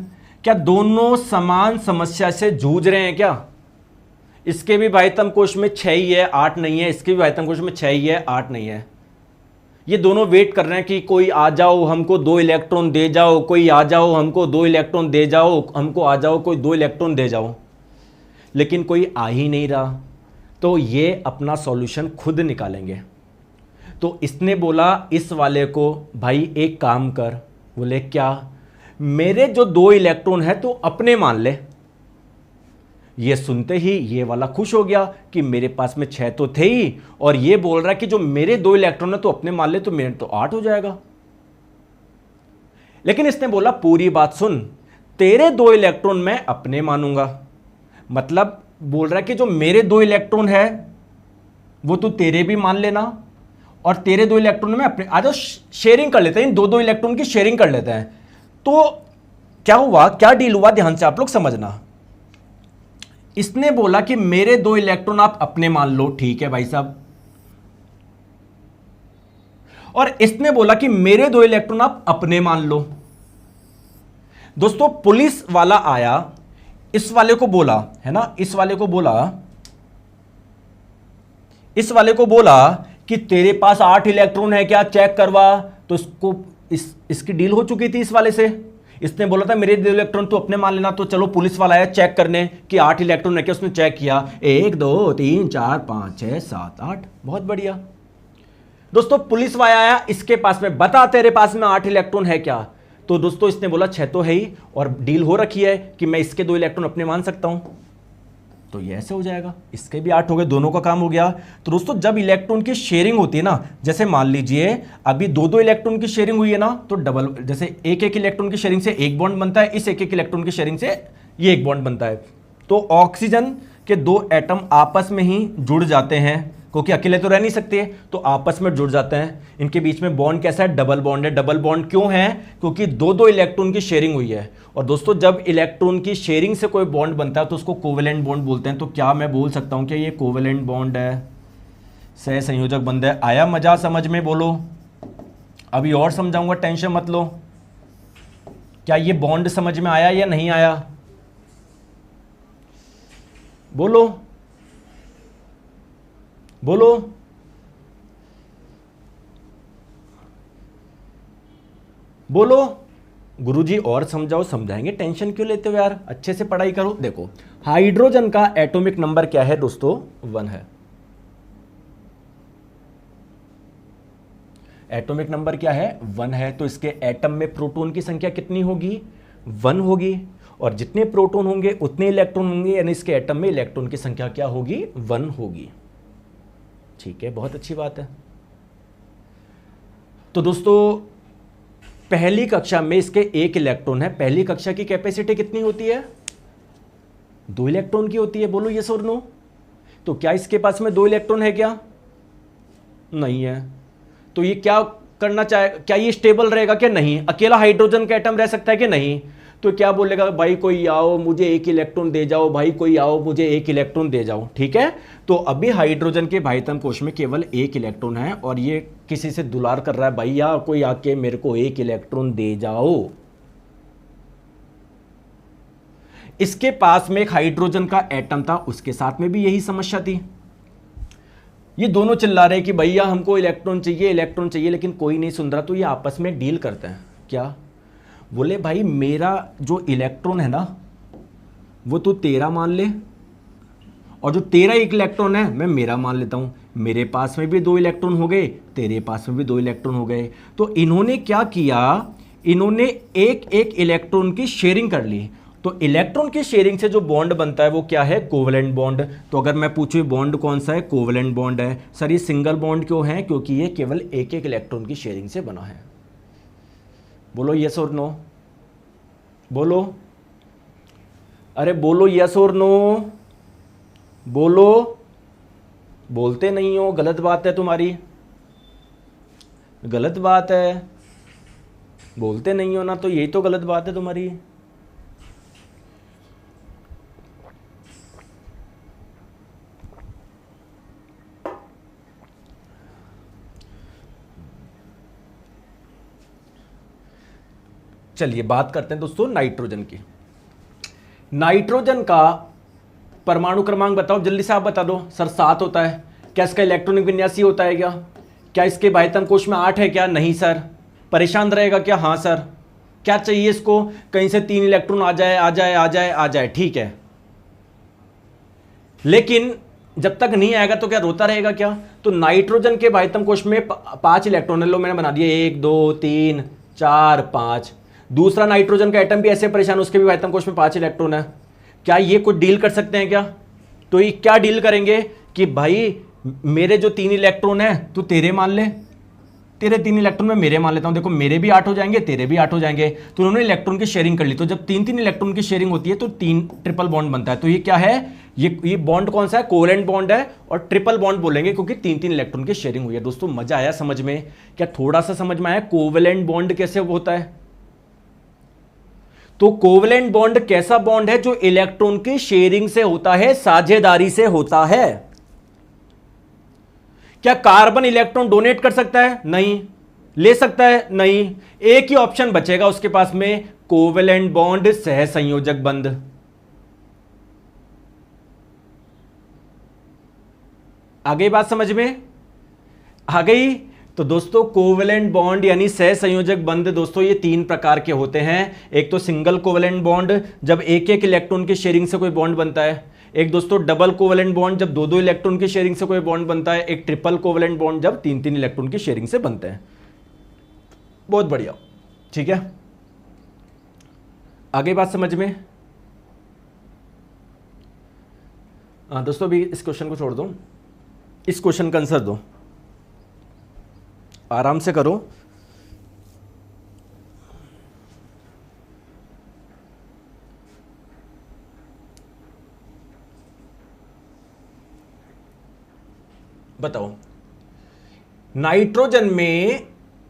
क्या दोनों समान समस्या से जूझ रहे हैं क्या? इसके भी भाइतम कोश में 6 ही है, 8 नहीं है, इसके भी भाइतम कोश में 6 ही है, 8 नहीं है। ये दोनों वेट कर रहे हैं कि कोई आ जाओ हमको 2 इलेक्ट्रॉन दे जाओ, कोई आ जाओ हमको 2 इलेक्ट्रॉन दे जाओ, हमको आ जाओ कोई 2 इलेक्ट्रॉन दे जाओ, लेकिन कोई आ ही नहीं रहा। तो ये अपना सॉल्यूशन खुद निकालेंगे। तो इसने बोला इस वाले को, भाई एक काम कर। बोले क्या? मेरे जो 2 इलेक्ट्रॉन है तो अपने मान ले। ये सुनते ही ये वाला खुश हो गया कि मेरे पास में 6 तो थे ही, और ये बोल रहा है कि जो मेरे 2 इलेक्ट्रॉन है तो अपने मान ले, तो मेरे तो 8 हो जाएगा। लेकिन इसने बोला पूरी बात सुन, तेरे 2 इलेक्ट्रॉन मैं अपने मानूंगा। मतलब बोल रहा है कि जो मेरे 2 इलेक्ट्रॉन है वो तू तेरे भी मान लेना, और तेरे 2 इलेक्ट्रॉन में अपने आ जाओ, शेयरिंग कर लेते हैं, इन 2 इलेक्ट्रॉन की शेयरिंग कर लेते हैं। तो क्या हुआ, क्या डील हुआ, ध्यान से आप लोग समझना। इसने बोला कि मेरे 2 इलेक्ट्रॉन आप अपने मान लो, ठीक है भाई साहब, और इसने बोला कि मेरे 2 इलेक्ट्रॉन आप अपने मान लो। दोस्तों पुलिस वाला आया, इस वाले को बोला, है ना, इस वाले को बोला कि तेरे पास 8 इलेक्ट्रॉन है क्या, चेक करवा। तो इसको इसकी डील हो चुकी थी इस वाले से। इसने बोला था मेरे 2 इलेक्ट्रॉन तो अपने मान लेना। तो चलो पुलिस वाला आया चेक करने कि 8 इलेक्ट्रॉन है क्या, उसने चेक किया, 1 2 3 4 5 6 7 8, बहुत बढ़िया। दोस्तों पुलिस वाला आया, इसके पास में बता तेरे पास में 8 इलेक्ट्रॉन है क्या। तो दोस्तों इसने बोला 6 तो है ही, और डील हो रखी है कि मैं इसके 2 इलेक्ट्रॉन अपने मान सकता हूं। तो ये ऐसे हो जाएगा, इसके भी 8 हो गए, दोनों का काम हो गया। तो दोस्तों जब इलेक्ट्रॉन की शेयरिंग होती है ना, जैसे मान लीजिए अभी 2 इलेक्ट्रॉन की शेयरिंग हुई है ना, तो डबल, जैसे एक इलेक्ट्रॉन की शेयरिंग से एक बॉन्ड बनता है, इस एक इलेक्ट्रॉन की शेयरिंग से ये एक बॉन्ड बनता है। तो ऑक्सीजन के 2 एटम आपस में ही जुड़ जाते हैं, क्योंकि अकेले तो रह नहीं सकते, तो आपस में जुड़ जाते हैं। इनके बीच में बॉन्ड कैसा है, डबल बॉन्ड है। डबल बॉन्ड क्यों है, क्योंकि 2 इलेक्ट्रॉन की शेयरिंग हुई है। और दोस्तों जब इलेक्ट्रॉन की शेयरिंग से कोई बॉन्ड बनता है तो उसको कोवेलेंट बॉन्ड बोलते हैं। तो क्या मैं बोल सकता हूं कि ये कोवेलेंट बॉन्ड है, सह संयोजक बंध है। आया मजा समझ में? बोलो, अभी और समझाऊंगा, टेंशन मत लो। क्या ये बॉन्ड समझ में आया या नहीं आया? बोलो बोलो। बोलो गुरुजी और समझाओ। समझाएंगे, टेंशन क्यों लेते हो यार, अच्छे से पढ़ाई करो। देखो हाइड्रोजन का एटॉमिक नंबर क्या है दोस्तों, 1 है। एटॉमिक नंबर क्या है, 1 है। तो इसके एटम में प्रोटॉन की संख्या कितनी होगी, 1 होगी। और जितने प्रोटॉन होंगे उतने इलेक्ट्रॉन होंगे, यानी इसके एटम में इलेक्ट्रॉन की संख्या क्या होगी, 1 होगी। ठीक है, बहुत अच्छी बात है। तो दोस्तों पहली कक्षा में इसके 1 इलेक्ट्रॉन है। पहली कक्षा की कैपेसिटी कितनी होती है, 2 इलेक्ट्रॉन की होती है। बोलो यस और नो। तो क्या इसके पास में 2 इलेक्ट्रॉन है क्या, नहीं है। तो ये क्या करना चाहे, क्या ये स्टेबल रहेगा क्या, नहीं। अकेला हाइड्रोजन का एटम रह सकता है कि नहीं। तो क्या बोलेगा, भाई कोई आओ मुझे 1 इलेक्ट्रॉन दे जाओ, भाई कोई आओ मुझे 1 इलेक्ट्रॉन दे जाओ। ठीक है, तो अभी हाइड्रोजन के भाइतम कोश में केवल 1 इलेक्ट्रॉन है, और ये किसी से दुलार कर रहा है, भैया कोई आके मेरे को 1 इलेक्ट्रॉन दे जाओ। इसके पास में एक हाइड्रोजन का एटम था, उसके साथ में भी यही समस्या थी। ये दोनों चिल्ला रहे कि भैया हमको इलेक्ट्रॉन चाहिए, इलेक्ट्रॉन चाहिए, लेकिन कोई नहीं सुन रहा। तो ये आपस में डील करते हैं। क्या बोले, भाई मेरा जो इलेक्ट्रॉन है ना वो तू तेरा मान ले, और जो तेरा 1 इलेक्ट्रॉन है मैं मेरा मान लेता हूं। मेरे पास में भी 2 इलेक्ट्रॉन हो गए, तेरे पास में भी 2 इलेक्ट्रॉन हो गए। तो इन्होंने क्या किया, इन्होंने एक इलेक्ट्रॉन की शेयरिंग कर ली। तो इलेक्ट्रॉन की शेयरिंग से जो बॉन्ड बनता है वो क्या है, कोवेलेंट बॉन्ड। तो अगर मैं पूछूं बॉन्ड कौन सा है, कोवेलेंट बॉन्ड है। सर ये सिंगल बॉन्ड क्यों है, क्योंकि ये केवल एक इलेक्ट्रॉन की शेयरिंग से बना है। बोलो यस और नो, बोलो, अरे बोलो यस और नो, बोलो। बोलते नहीं हो, गलत बात है तुम्हारी, गलत बात है। बोलते नहीं हो ना, तो यही तो गलत बात है तुम्हारी। चलिए बात करते हैं दोस्तों नाइट्रोजन की। नाइट्रोजन का परमाणु क्रमांक बताओ जल्दी से, आप बता दो सर। 7 होता है क्या? इसका इलेक्ट्रॉनिक विन्यासी होता है क्या? क्या इसके बाह्यतम कोश में 8 है क्या? नहीं सर। परेशान रहेगा क्या? हाँ सर। क्या चाहिए इसको? कहीं से 3 इलेक्ट्रॉन आ जाए आ जाए आ जाए आ जाए, ठीक है। लेकिन जब तक नहीं आएगा तो क्या रोता रहेगा क्या? तो नाइट्रोजन के बाह्यतम कोश में 5 इलेक्ट्रॉन है, लो मैंने बना दिया 1 2 3 4 5। दूसरा नाइट्रोजन का एटम भी ऐसे परेशान, उसके भी बाह्यतम कोश में 5 इलेक्ट्रॉन है। क्या ये कुछ डील कर सकते हैं क्या? तो ये क्या डील करेंगे कि भाई मेरे जो 3 इलेक्ट्रॉन है तू तेरे मान ले, तेरे 3 इलेक्ट्रॉन में मेरे मान लेता हूं, देखो मेरे भी 8 हो जाएंगे, तेरे भी 8 हो जाएंगे। तो उन्होंने इलेक्ट्रॉन की शेयरिंग कर ली। तो जब 3 इलेक्ट्रॉन की शेयरिंग होती है तो 3 ट्रिपल बॉन्ड बनता है। तो ये क्या है? ये बॉन्ड कौन सा है? कोवेलेंट बॉन्ड है, और ट्रिपल बॉन्ड बोलेंगे क्योंकि 3 इलेक्ट्रॉन की शेयरिंग हुई है। दोस्तों मजा आया समझ में? क्या थोड़ा सा समझ में आया कोवेलेंट बॉन्ड कैसे होता है? तो कोवेलेंट बॉन्ड कैसा बॉन्ड है? जो इलेक्ट्रॉन की शेयरिंग से होता है, साझेदारी से होता है। क्या कार्बन इलेक्ट्रॉन डोनेट कर सकता है? नहीं। ले सकता है? नहीं। एक ही ऑप्शन बचेगा उसके पास में, कोवेलेंट बॉन्ड सहसंयोजक बंध। आ गई बात समझ में? आ गई? तो दोस्तों कोवेलेंट बॉन्ड यानी सहसंयोजक बंध दोस्तों ये 3 प्रकार के होते हैं। एक तो सिंगल कोवेलेंट बॉन्ड, जब एक एक इलेक्ट्रॉन की शेयरिंग से कोई बॉन्ड बनता है। एक दोस्तों डबल कोवेलेंट बॉन्ड, जब 2 इलेक्ट्रॉन की शेयरिंग से कोई बॉन्ड बनता है। एक ट्रिपल कोवेलेंट बॉन्ड, जब 3 इलेक्ट्रॉन की शेयरिंग से बनते हैं। बहुत बढ़िया, ठीक है। आगे बात समझ में? हाँ दोस्तों अभी इस क्वेश्चन को छोड़ दो, इस क्वेश्चन का आंसर दो, आराम से करो। बताओ नाइट्रोजन में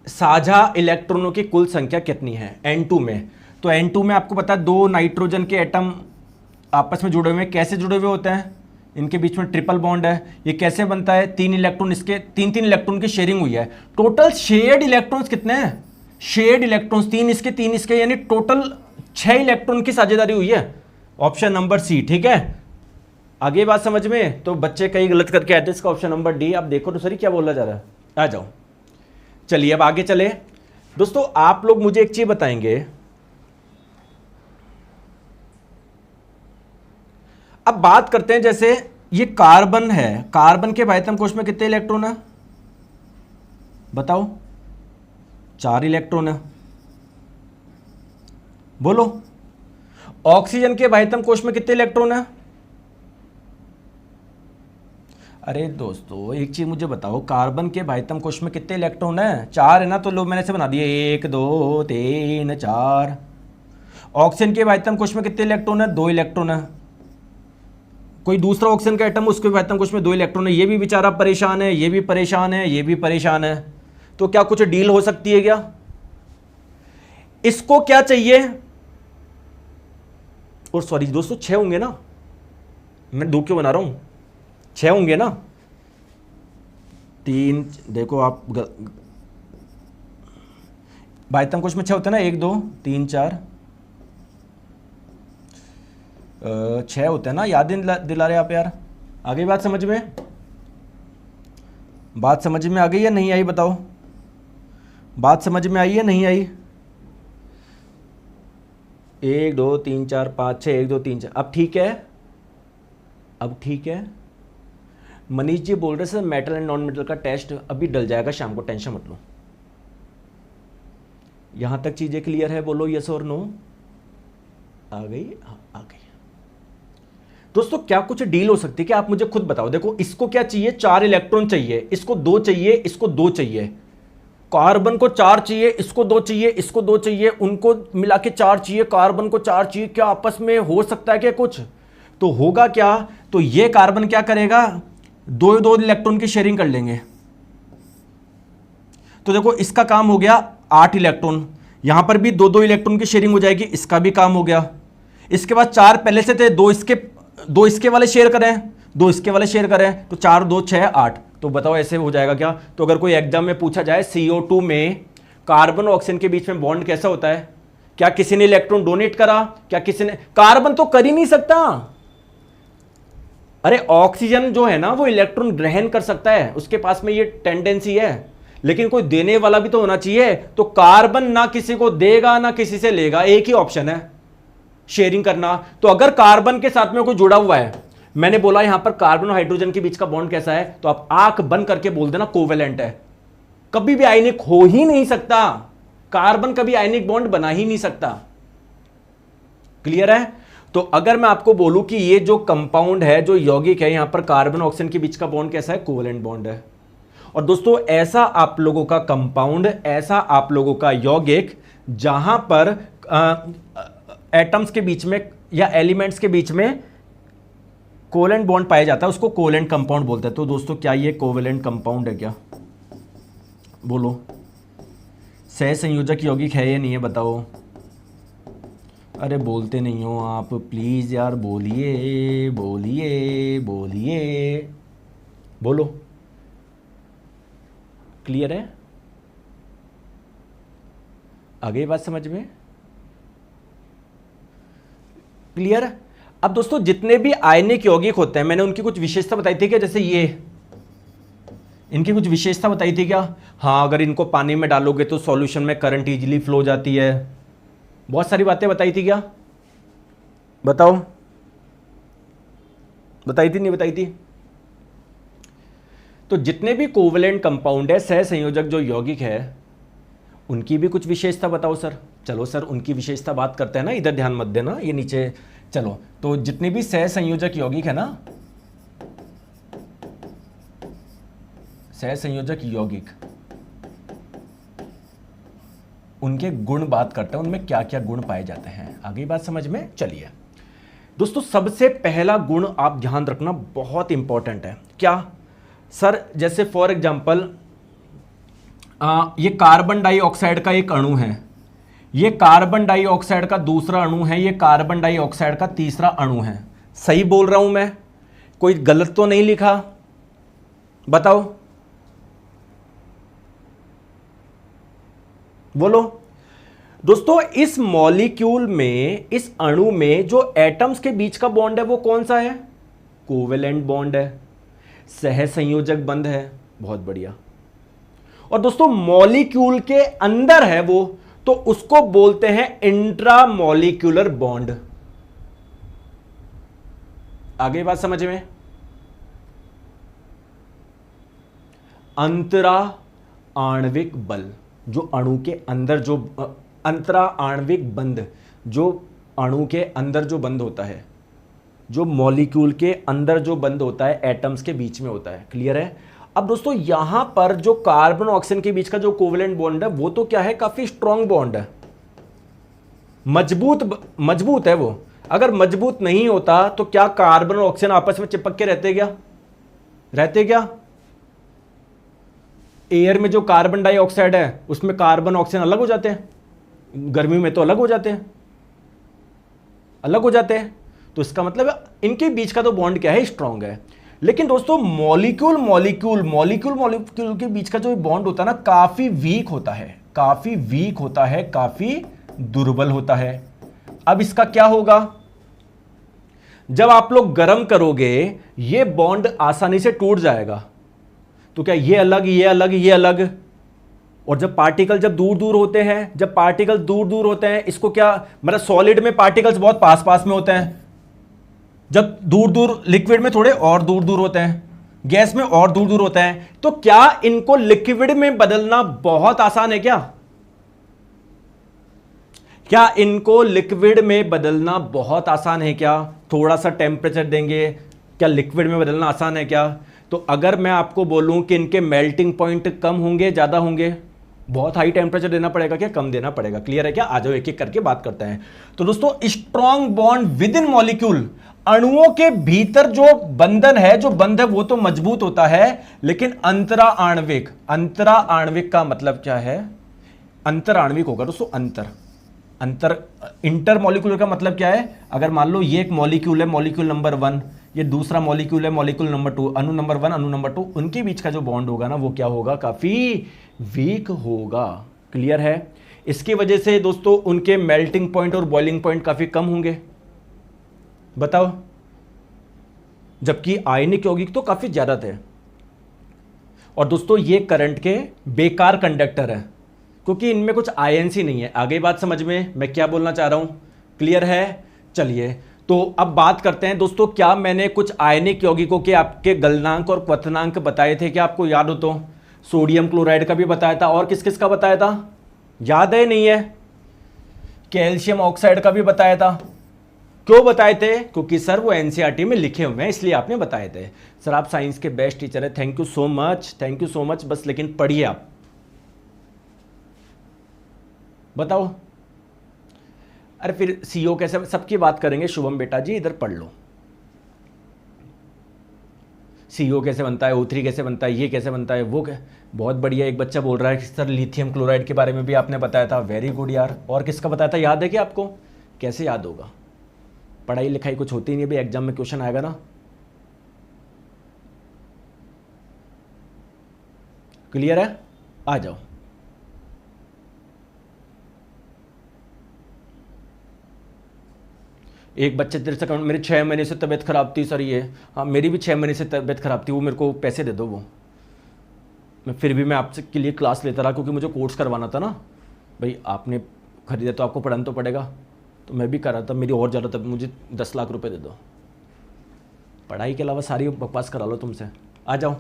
साझा इलेक्ट्रॉनों की कुल संख्या कितनी है N2 में? तो N2 में आपको पता है 2 नाइट्रोजन के एटम आपस में जुड़े हुए हैं। कैसे जुड़े हुए होते हैं? इनके बीच में ट्रिपल बॉन्ड है। ये कैसे बनता है? 3 इलेक्ट्रॉन, इसके 3 इलेक्ट्रॉन की शेयरिंग हुई है। टोटल शेयर्ड इलेक्ट्रॉन्स कितने हैं? शेयर्ड इलेक्ट्रॉन्स 3 इसके 3 इसके, यानी टोटल 6 इलेक्ट्रॉन की साझेदारी हुई है। ऑप्शन नंबर सी, ठीक है। आगे बात समझ में? तो बच्चे कई गलत करके आते हैं, इसका ऑप्शन नंबर डी। आप देखो तो सही क्या बोला जा रहा है। आ जाओ, चलिए अब आगे चले। दोस्तों आप लोग मुझे एक चीज बताएंगे, अब बात करते हैं जैसे ये कार्बन है, कार्बन के बाह्यतम कोश में कितने इलेक्ट्रॉन है बताओ? 4 इलेक्ट्रॉन है। बोलो। ऑक्सीजन के बाह्यतम कोश में कितने इलेक्ट्रॉन है? अरे दोस्तों एक चीज मुझे बताओ, कार्बन के बाह्यतम कोश में कितने इलेक्ट्रॉन है? 4 है ना, तो लो मैंने ऐसे बना दिए 1 2 3 4। ऑक्सीजन के बाह्यतम कोश में कितने इलेक्ट्रॉन है? 2 इलेक्ट्रॉन है। कोई दूसरा ऑक्सीजन का एटम, उसके बाह्यतम कोश में 2 इलेक्ट्रॉन है। ये भी बेचारा परेशान है, ये भी परेशान है, ये भी परेशान है। तो क्या कुछ डील हो सकती है क्या? इसको क्या चाहिए? और सॉरी दोस्तों 6 होंगे ना, मैं 2 क्यों बना रहा हूं? 6 होंगे ना। 3 देखो आप बाह्यतम कोश में 6 होते हैं ना, 1 2 3 4 6 होते हैं ना, याद दिला रहे आप यार। आ गई बात समझ में? बात समझ में आ गई या नहीं आई बताओ? बात समझ में आई या नहीं आई? 1 2 3 4 5 6 1 2 3 4। अब ठीक है, अब ठीक है। मनीष जी बोल रहे sir metal and non metal का टेस्ट अभी डल जाएगा शाम को, टेंशन मत लो। यहां तक चीजें क्लियर है? बोलो यस और नो। आ गई? हाँ आ गई। दोस्तों क्या कुछ डील हो सकती है क्या? आप मुझे खुद बताओ। देखो इसको क्या चाहिए? 4 इलेक्ट्रॉन चाहिए, इसको 2 चाहिए, इसको 2 चाहिए। कार्बन को 4 चाहिए, इसको 2 चाहिए, इसको 2 चाहिए, उनको मिला के 4 चाहिए, कार्बन को 4 चाहिए। क्या आपस में हो सकता है क्या कुछ? तो होगा क्या? तो ये कार्बन क्या करेगा? 2 इलेक्ट्रॉन की शेयरिंग कर लेंगे। तो देखो इसका काम हो गया 8 इलेक्ट्रॉन, यहां पर भी 2 इलेक्ट्रॉन की शेयरिंग हो जाएगी, इसका भी काम हो गया। इसके बाद 4 पहले से थे, 2 इसके वाले शेयर करें, 2 इसके वाले शेयर करें, तो 4 2 6 8। तो बताओ ऐसे हो जाएगा क्या? तो अगर कोई एग्जाम में पूछा जाए CO2 में कार्बन और ऑक्सीजन के बीच में बॉन्ड कैसा होता है, क्या किसी ने इलेक्ट्रॉन डोनेट करा? क्या किसी ने? कार्बन तो कर ही नहीं सकता। अरे ऑक्सीजन जो है ना वो इलेक्ट्रॉन ग्रहण कर सकता है, उसके पास में ये टेंडेंसी है, लेकिन कोई देने वाला भी तो होना चाहिए। तो कार्बन ना किसी को देगा ना किसी से लेगा, एक ही ऑप्शन है शेयरिंग करना। तो अगर कार्बन के साथ में कोई जुड़ा हुआ है, मैंने बोला यहां पर कार्बन और हाइड्रोजन के बीच का बॉन्ड कैसा है, तो आप आंख बंद करके बोल देना कोवेलेंट है। कभी भी आयनिक हो ही नहीं सकता, कार्बन कभी आयनिक बॉन्ड बना ही नहीं सकता। क्लियर है? तो अगर मैं आपको बोलूं कि ये जो कंपाउंड है, जो यौगिक है, यहां पर कार्बन ऑक्सीजन के बीच का बॉन्ड कैसा है, कोवेलेंट बॉन्ड है। और दोस्तों ऐसा आप लोगों का कंपाउंड, ऐसा आप लोगों का यौगिक जहां पर एटम्स के बीच में या एलिमेंट्स के बीच में कोवेलेंट बॉन्ड पाया जाता है, उसको कोवेलेंट कंपाउंड बोलते हैं। तो दोस्तों क्या ये कोवेलेंट कंपाउंड है क्या? बोलो, सहसंयोजक यौगिक है या नहीं है, बताओ। अरे बोलते नहीं हो आप, प्लीज यार बोलिए बोलिए बोलिए, बोलो। क्लियर है? आगे बात समझ में? क्लियर? अब दोस्तों जितने भी आयनिक यौगिक होते हैं, मैंने उनकी कुछ विशेषता बताई थी क्या? जैसे ये, इनकी कुछ विशेषता बताई थी क्या? हाँ, अगर इनको पानी में डालोगे तो सॉल्यूशन में करंट इजीली फ्लो जाती है। बहुत सारी बातें बताई थी क्या? बताओ, बताई थी नहीं बताई थी? तो जितने भी कोवेलेंट कंपाउंड है, सहसंयोजक जो यौगिक है, उनकी भी कुछ विशेषता बताओ सर। चलो सर उनकी विशेषता बात करते हैं ना, इधर ध्यान मत देना, ये नीचे। चलो, तो जितने भी सहसंयोजक यौगिक है ना, सहसंयोजक यौगिक, उनके गुण बात करते हैं, उनमें क्या क्या गुण पाए जाते हैं। आगे बात समझ में? चलिए दोस्तों, सबसे पहला गुण आप ध्यान रखना, बहुत इंपॉर्टेंट है। क्या सर? जैसे फॉर एग्जांपल ये कार्बन डाइऑक्साइड का एक अणु है, ये कार्बन डाइऑक्साइड का दूसरा अणु है, ये कार्बन डाइऑक्साइड का तीसरा अणु है। सही बोल रहा हूं मैं? कोई गलत तो नहीं लिखा? बताओ, बोलो। दोस्तों इस मॉलिक्यूल में, इस अणु में जो एटम्स के बीच का बॉन्ड है वो कौन सा है? कोवेलेंट बॉन्ड है, सहसंयोजक बंध है। बहुत बढ़िया। और दोस्तों मॉलिक्यूल के अंदर है वो, तो उसको बोलते हैं इंट्रामॉलिक्यूलर बॉन्ड। आगे बात समझ में? अंतरा आणविक बल, जो अणु के अंदर जो अंतरा आणविक बंध, जो अणु के अंदर जो बंध होता है, जो मॉलिक्यूल के अंदर जो बंध होता है, एटम्स के बीच में होता है। क्लियर है? अब दोस्तों यहां पर जो कार्बन ऑक्सीजन के बीच का जो कोवेलेंट बॉन्ड है, वो तो क्या है, काफी स्ट्रांग बॉन्ड है, मजबूत है वो। अगर मजबूत नहीं होता तो क्या कार्बन और ऑक्सीजन आपस में चिपक के रहते क्या? रहते क्या? एयर में जो कार्बन डाइऑक्साइड है उसमें कार्बन ऑक्सीजन अलग हो जाते हैं, गर्मी में तो अलग हो जाते हैं, अलग हो जाते हैं। तो इसका मतलब इनके बीच का तो बॉन्ड क्या है, स्ट्रांग है। लेकिन दोस्तों मॉलिक्यूल के बीच का जो बॉन्ड होता है ना, काफी वीक होता है, काफी वीक होता है, काफी दुर्बल होता है। अब इसका क्या होगा? जब आप लोग गर्म करोगे ये बॉन्ड आसानी से टूट जाएगा। तो क्या ये अलग, ये अलग, ये अलग? और जब पार्टिकल जब दूर दूर होते हैं, जब पार्टिकल दूर दूर होते हैं, इसको क्या मतलब, सॉलिड में पार्टिकल्स बहुत पास पास में होते हैं, जब दूर दूर, लिक्विड में थोड़े और दूर दूर होते हैं, गैस में और दूर दूर होते हैं। तो क्या इनको लिक्विड में बदलना बहुत आसान है क्या? क्या इनको लिक्विड में बदलना बहुत आसान है क्या? थोड़ा सा टेम्परेचर देंगे, क्या लिक्विड में बदलना आसान है क्या? तो अगर मैं आपको बोलूं कि इनके मेल्टिंग पॉइंट कम होंगे, ज्यादा होंगे, बहुत हाई टेम्परेचर देना पड़ेगा क्या, कम देना पड़ेगा? क्लियर है क्या? आ जाओ एक एक करके बात करते हैं। तो दोस्तों strong bond with in molecule, अणुओं के भीतर जो बंधन है, जो बंध है वो तो मजबूत होता है, लेकिन अंतरा आणविक, अंतरा आणविक का मतलब क्या है? अंतर आणविक होगा दोस्तों, अंतर। इंटर मॉलिक्यूलर का मतलब क्या है? अगर मान लो ये एक मॉलिक्यूल है, मॉलिक्यूल नंबर 1, ये दूसरा मॉलिक्यूल है, मॉलिक्यूल नंबर 2, अणु नंबर 1, अणु नंबर 2, उनके बीच का जो बॉन्ड होगा ना, वो क्या होगा? काफी वीक होगा। क्लियर है? इसकी वजह से दोस्तों उनके मेल्टिंग पॉइंट और बॉइलिंग पॉइंट काफी कम होंगे, बताओ, जबकि आयनिक यौगिक तो काफी ज्यादा थे। और दोस्तों ये करंट के बेकार कंडक्टर है क्योंकि इनमें कुछ आयंस ही नहीं है। आगे बात समझ में मैं क्या बोलना चाह रहा हूं, क्लियर है? चलिए तो अब बात करते हैं दोस्तों, क्या मैंने कुछ आयनिक यौगिकों के आपके गलनांक और क्वथनांक बताए थे, क्या आपको याद हो? तो सोडियम क्लोराइड का भी बताया था, और किस किस का बताया था, याद है नहीं है? कैल्शियम ऑक्साइड का भी बताया था। क्यों बताए थे? क्योंकि सर वो एनसीईआरटी में लिखे हुए हैं इसलिए आपने बताए थे। सर आप साइंस के बेस्ट टीचर है, thank you so much, thank you so much. बस लेकिन पढ़िए आप, बताओ। अरे फिर सीओ कैसे, सबकी बात करेंगे। शुभम बेटा जी इधर पढ़ लो, सीओ कैसे बनता है, O3 कैसे बनता है, ये कैसे बनता है, वो क्या। बहुत बढ़िया। एक बच्चा बोल रहा है कि सर लिथियम क्लोराइड के बारे में भी आपने बताया था, वेरी गुड यार। और किसका बताया था, याद है कि आपको? कैसे याद होगा, पढ़ाई लिखाई कुछ होती नहीं, अभी एग्जाम में क्वेश्चन आएगा ना। क्लियर है? आ जाओ। एक बच्चे तेरे से कमेंट, मेरी 6 महीने से तबीयत खराब थी सर ये। हाँ मेरी भी 6 महीने से तबीयत खराब थी, वो मेरे को पैसे दे दो वो। मैं फिर भी मैं आपसे के लिए क्लास लेता रहा क्योंकि मुझे कोर्स करवाना था ना भाई। आपने खरीदा तो आपको पढ़ाना तो पड़ेगा, तो मैं भी कर रहा था। मेरी और ज़्यादा तब मुझे 10 लाख रुपए दे दो, पढ़ाई के अलावा सारी बकवास करा लो तुमसे। आ जाओ।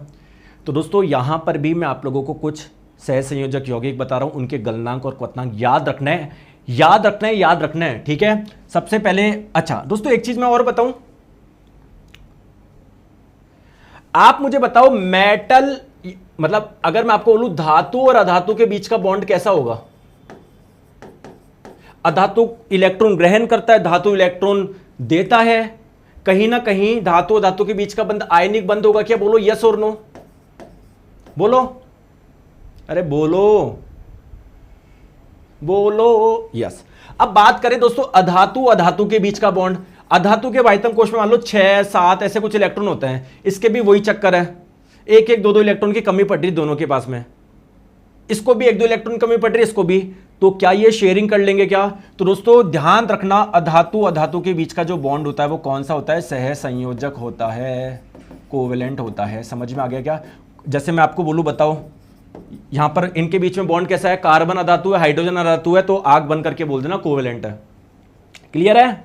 तो दोस्तों यहाँ पर भी मैं आप लोगों को कुछ सहसंयोजक यौगिक बता रहा हूँ, उनके गलनांक और क्वथनांक याद रखना है, याद रखना है, याद रखना है, ठीक है? सबसे पहले अच्छा दोस्तों एक चीज मैं और बताऊं, आप मुझे बताओ मेटल, मतलब अगर मैं आपको बोलूं धातु और अधातु के बीच का बॉन्ड कैसा होगा? अधातु इलेक्ट्रॉन ग्रहण करता है, धातु इलेक्ट्रॉन देता है। कहीं ना कहीं धातु और धातु के बीच का बंध आयनिक बंध होगा क्या? बोलो यस और नो, बोलो, अरे बोलो, बोलो यस। अब बात करें दोस्तों अधातु अधातु के बीच का बॉन्ड। अधातु के वाइटम कोश में मान लो 6 7 ऐसे कुछ इलेक्ट्रॉन होते हैं, इसके भी वही चक्कर है, एक एक दो दो इलेक्ट्रॉन की कमी पड़ रही दोनों के पास में। इसको भी एक दो इलेक्ट्रॉन कमी पड़ रही है, इसको भी। तो क्या ये शेयरिंग कर लेंगे क्या? तो दोस्तों ध्यान रखना, अधातु अधातु के बीच का जो बॉन्ड होता है वो कौन सा होता है? सहसंयोजक होता है, कोवेलेंट होता है। समझ में आ गया क्या? जैसे मैं आपको बोलूं, बताओ यहां पर इनके बीच में बॉन्ड कैसा है? कार्बन अधातु है, हाइड्रोजन अधातु है, तो आग बंद करके बोल देना कोवेलेंट है। क्लियर है?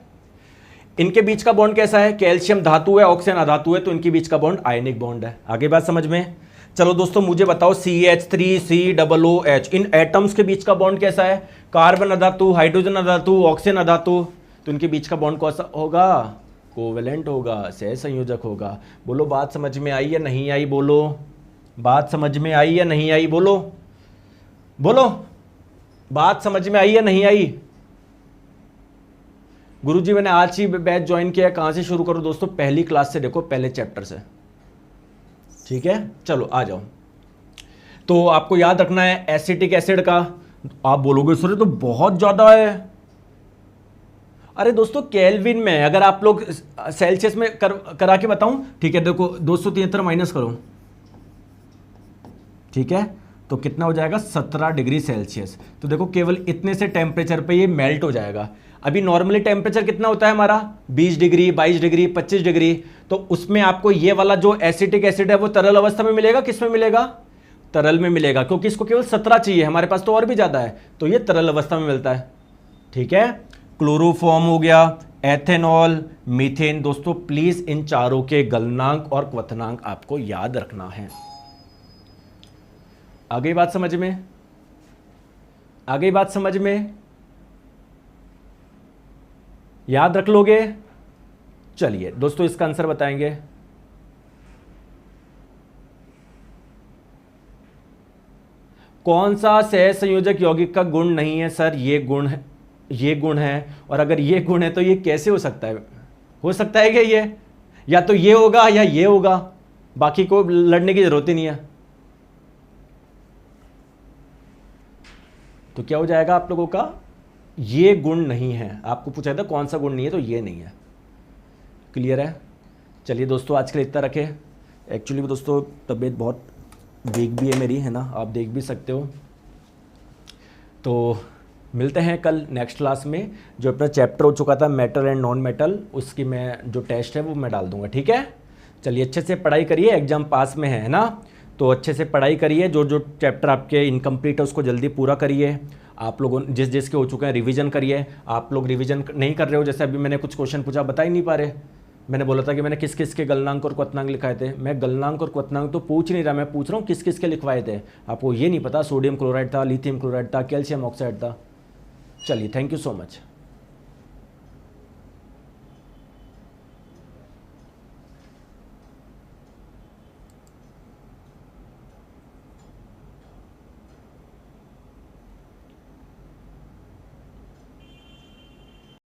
इनके बीच का बॉन्ड कैसा है? कैल्शियम धातु है, ऑक्सीजन अधातु है, तो इनके बीच का बॉन्ड आयनिक बॉन्ड है। आगे बात समझ में? चलो दोस्तों मुझे बताओ CH3COOH, इन एटम्स के बीच का बॉन्ड कैसा है? कार्बन अधातु, हाइड्रोजन अधातु, ऑक्सीजन अधातु, तो इनके बीच का बॉन्ड कैसा होगा? कोवेलेंट होगा, सहसंयोजक होगा। बोलो बात समझ में आई या नहीं आई? बोलो बात समझ में आई या नहीं आई? बोलो बोलो, बात समझ में आई या नहीं आई? गुरुजी मैंने आज ही बैच ज्वाइन किया, कहां से शुरू करूं दोस्तों? पहली क्लास से देखो, पहले चैप्टर से, ठीक है? चलो आ जाओ। तो आपको याद रखना है एसिटिक एसिड का। आप बोलोगे सर तो बहुत ज्यादा है। अरे दोस्तों केल्विन में, अगर आप लोग सेल्सियस में करा के बताऊं, ठीक है? देखो 273 माइनस करो, ठीक है? तो कितना हो जाएगा? 17 डिग्री सेल्सियस। तो देखो केवल इतने से टेम्परेचर पे ये मेल्ट हो जाएगा। अभी नॉर्मली टेम्परेचर कितना होता है हमारा? 20 डिग्री, 22 डिग्री, 25 डिग्री। तो उसमें आपको ये वाला जो एसिटिक एसिड है वो तरल अवस्था में मिलेगा, किस में मिलेगा? तरल में मिलेगा, क्योंकि इसको केवल 17 चाहिए, हमारे पास तो और भी ज्यादा है, तो ये तरल अवस्था में मिलता है, ठीक है? क्लोरोफॉर्म हो गया, एथेनॉल, मीथेन। दोस्तों प्लीज इन चारों के गलनांक और क्वथनांक आपको याद रखना है। आगे बात समझ में? आगे बात समझ में? याद रख लोगे? चलिए दोस्तों इसका आंसर बताएंगे। कौन सा सहसंयोजक यौगिक का गुण नहीं है? सर ये गुण है, ये गुण है, और अगर ये गुण है तो ये कैसे हो सकता है? हो सकता है क्या ये? या तो ये होगा या ये होगा, बाकी को लड़ने की जरूरत ही नहीं है। तो क्या हो जाएगा आप लोगों का? ये गुण नहीं है। आपको पूछा था कौन सा गुण नहीं है, तो ये नहीं है। क्लियर है? चलिए दोस्तों आज के लिए इतना रखें। एक्चुअली दोस्तों तबीयत बहुत वीक भी है मेरी, है ना, आप देख भी सकते हो। तो मिलते हैं कल नेक्स्ट क्लास में। जो अपना चैप्टर हो चुका था मेटल एंड नॉन मेटल, उसकी मैं जो टेस्ट है वो मैं डाल दूंगा, ठीक है। चलिए अच्छे से पढ़ाई करिए, एग्जाम पास में है ना, तो अच्छे से पढ़ाई करिए। जो जो चैप्टर आपके इनकम्प्लीट है उसको जल्दी पूरा करिए। आप लोगों जिस जिसके हो चुके हैं रिवीजन करिए। आप लोग रिवीजन नहीं कर रहे हो, जैसे अभी मैंने कुछ क्वेश्चन पूछा बता ही नहीं पा रहे। मैंने बोला था कि मैंने किस किस के गलनांक और क्वथनांक लिखाए थे, मैं गलनांक और क्वथनांक तो पूछ नहीं रहा, मैं पूछ रहा हूँ किस किस के लिखवाए थे। आपको ये नहीं पता सोडियम क्लोराइड था, लिथियम क्लोराइड था, कैल्शियम ऑक्साइड था। चलिए थैंक यू सो मच।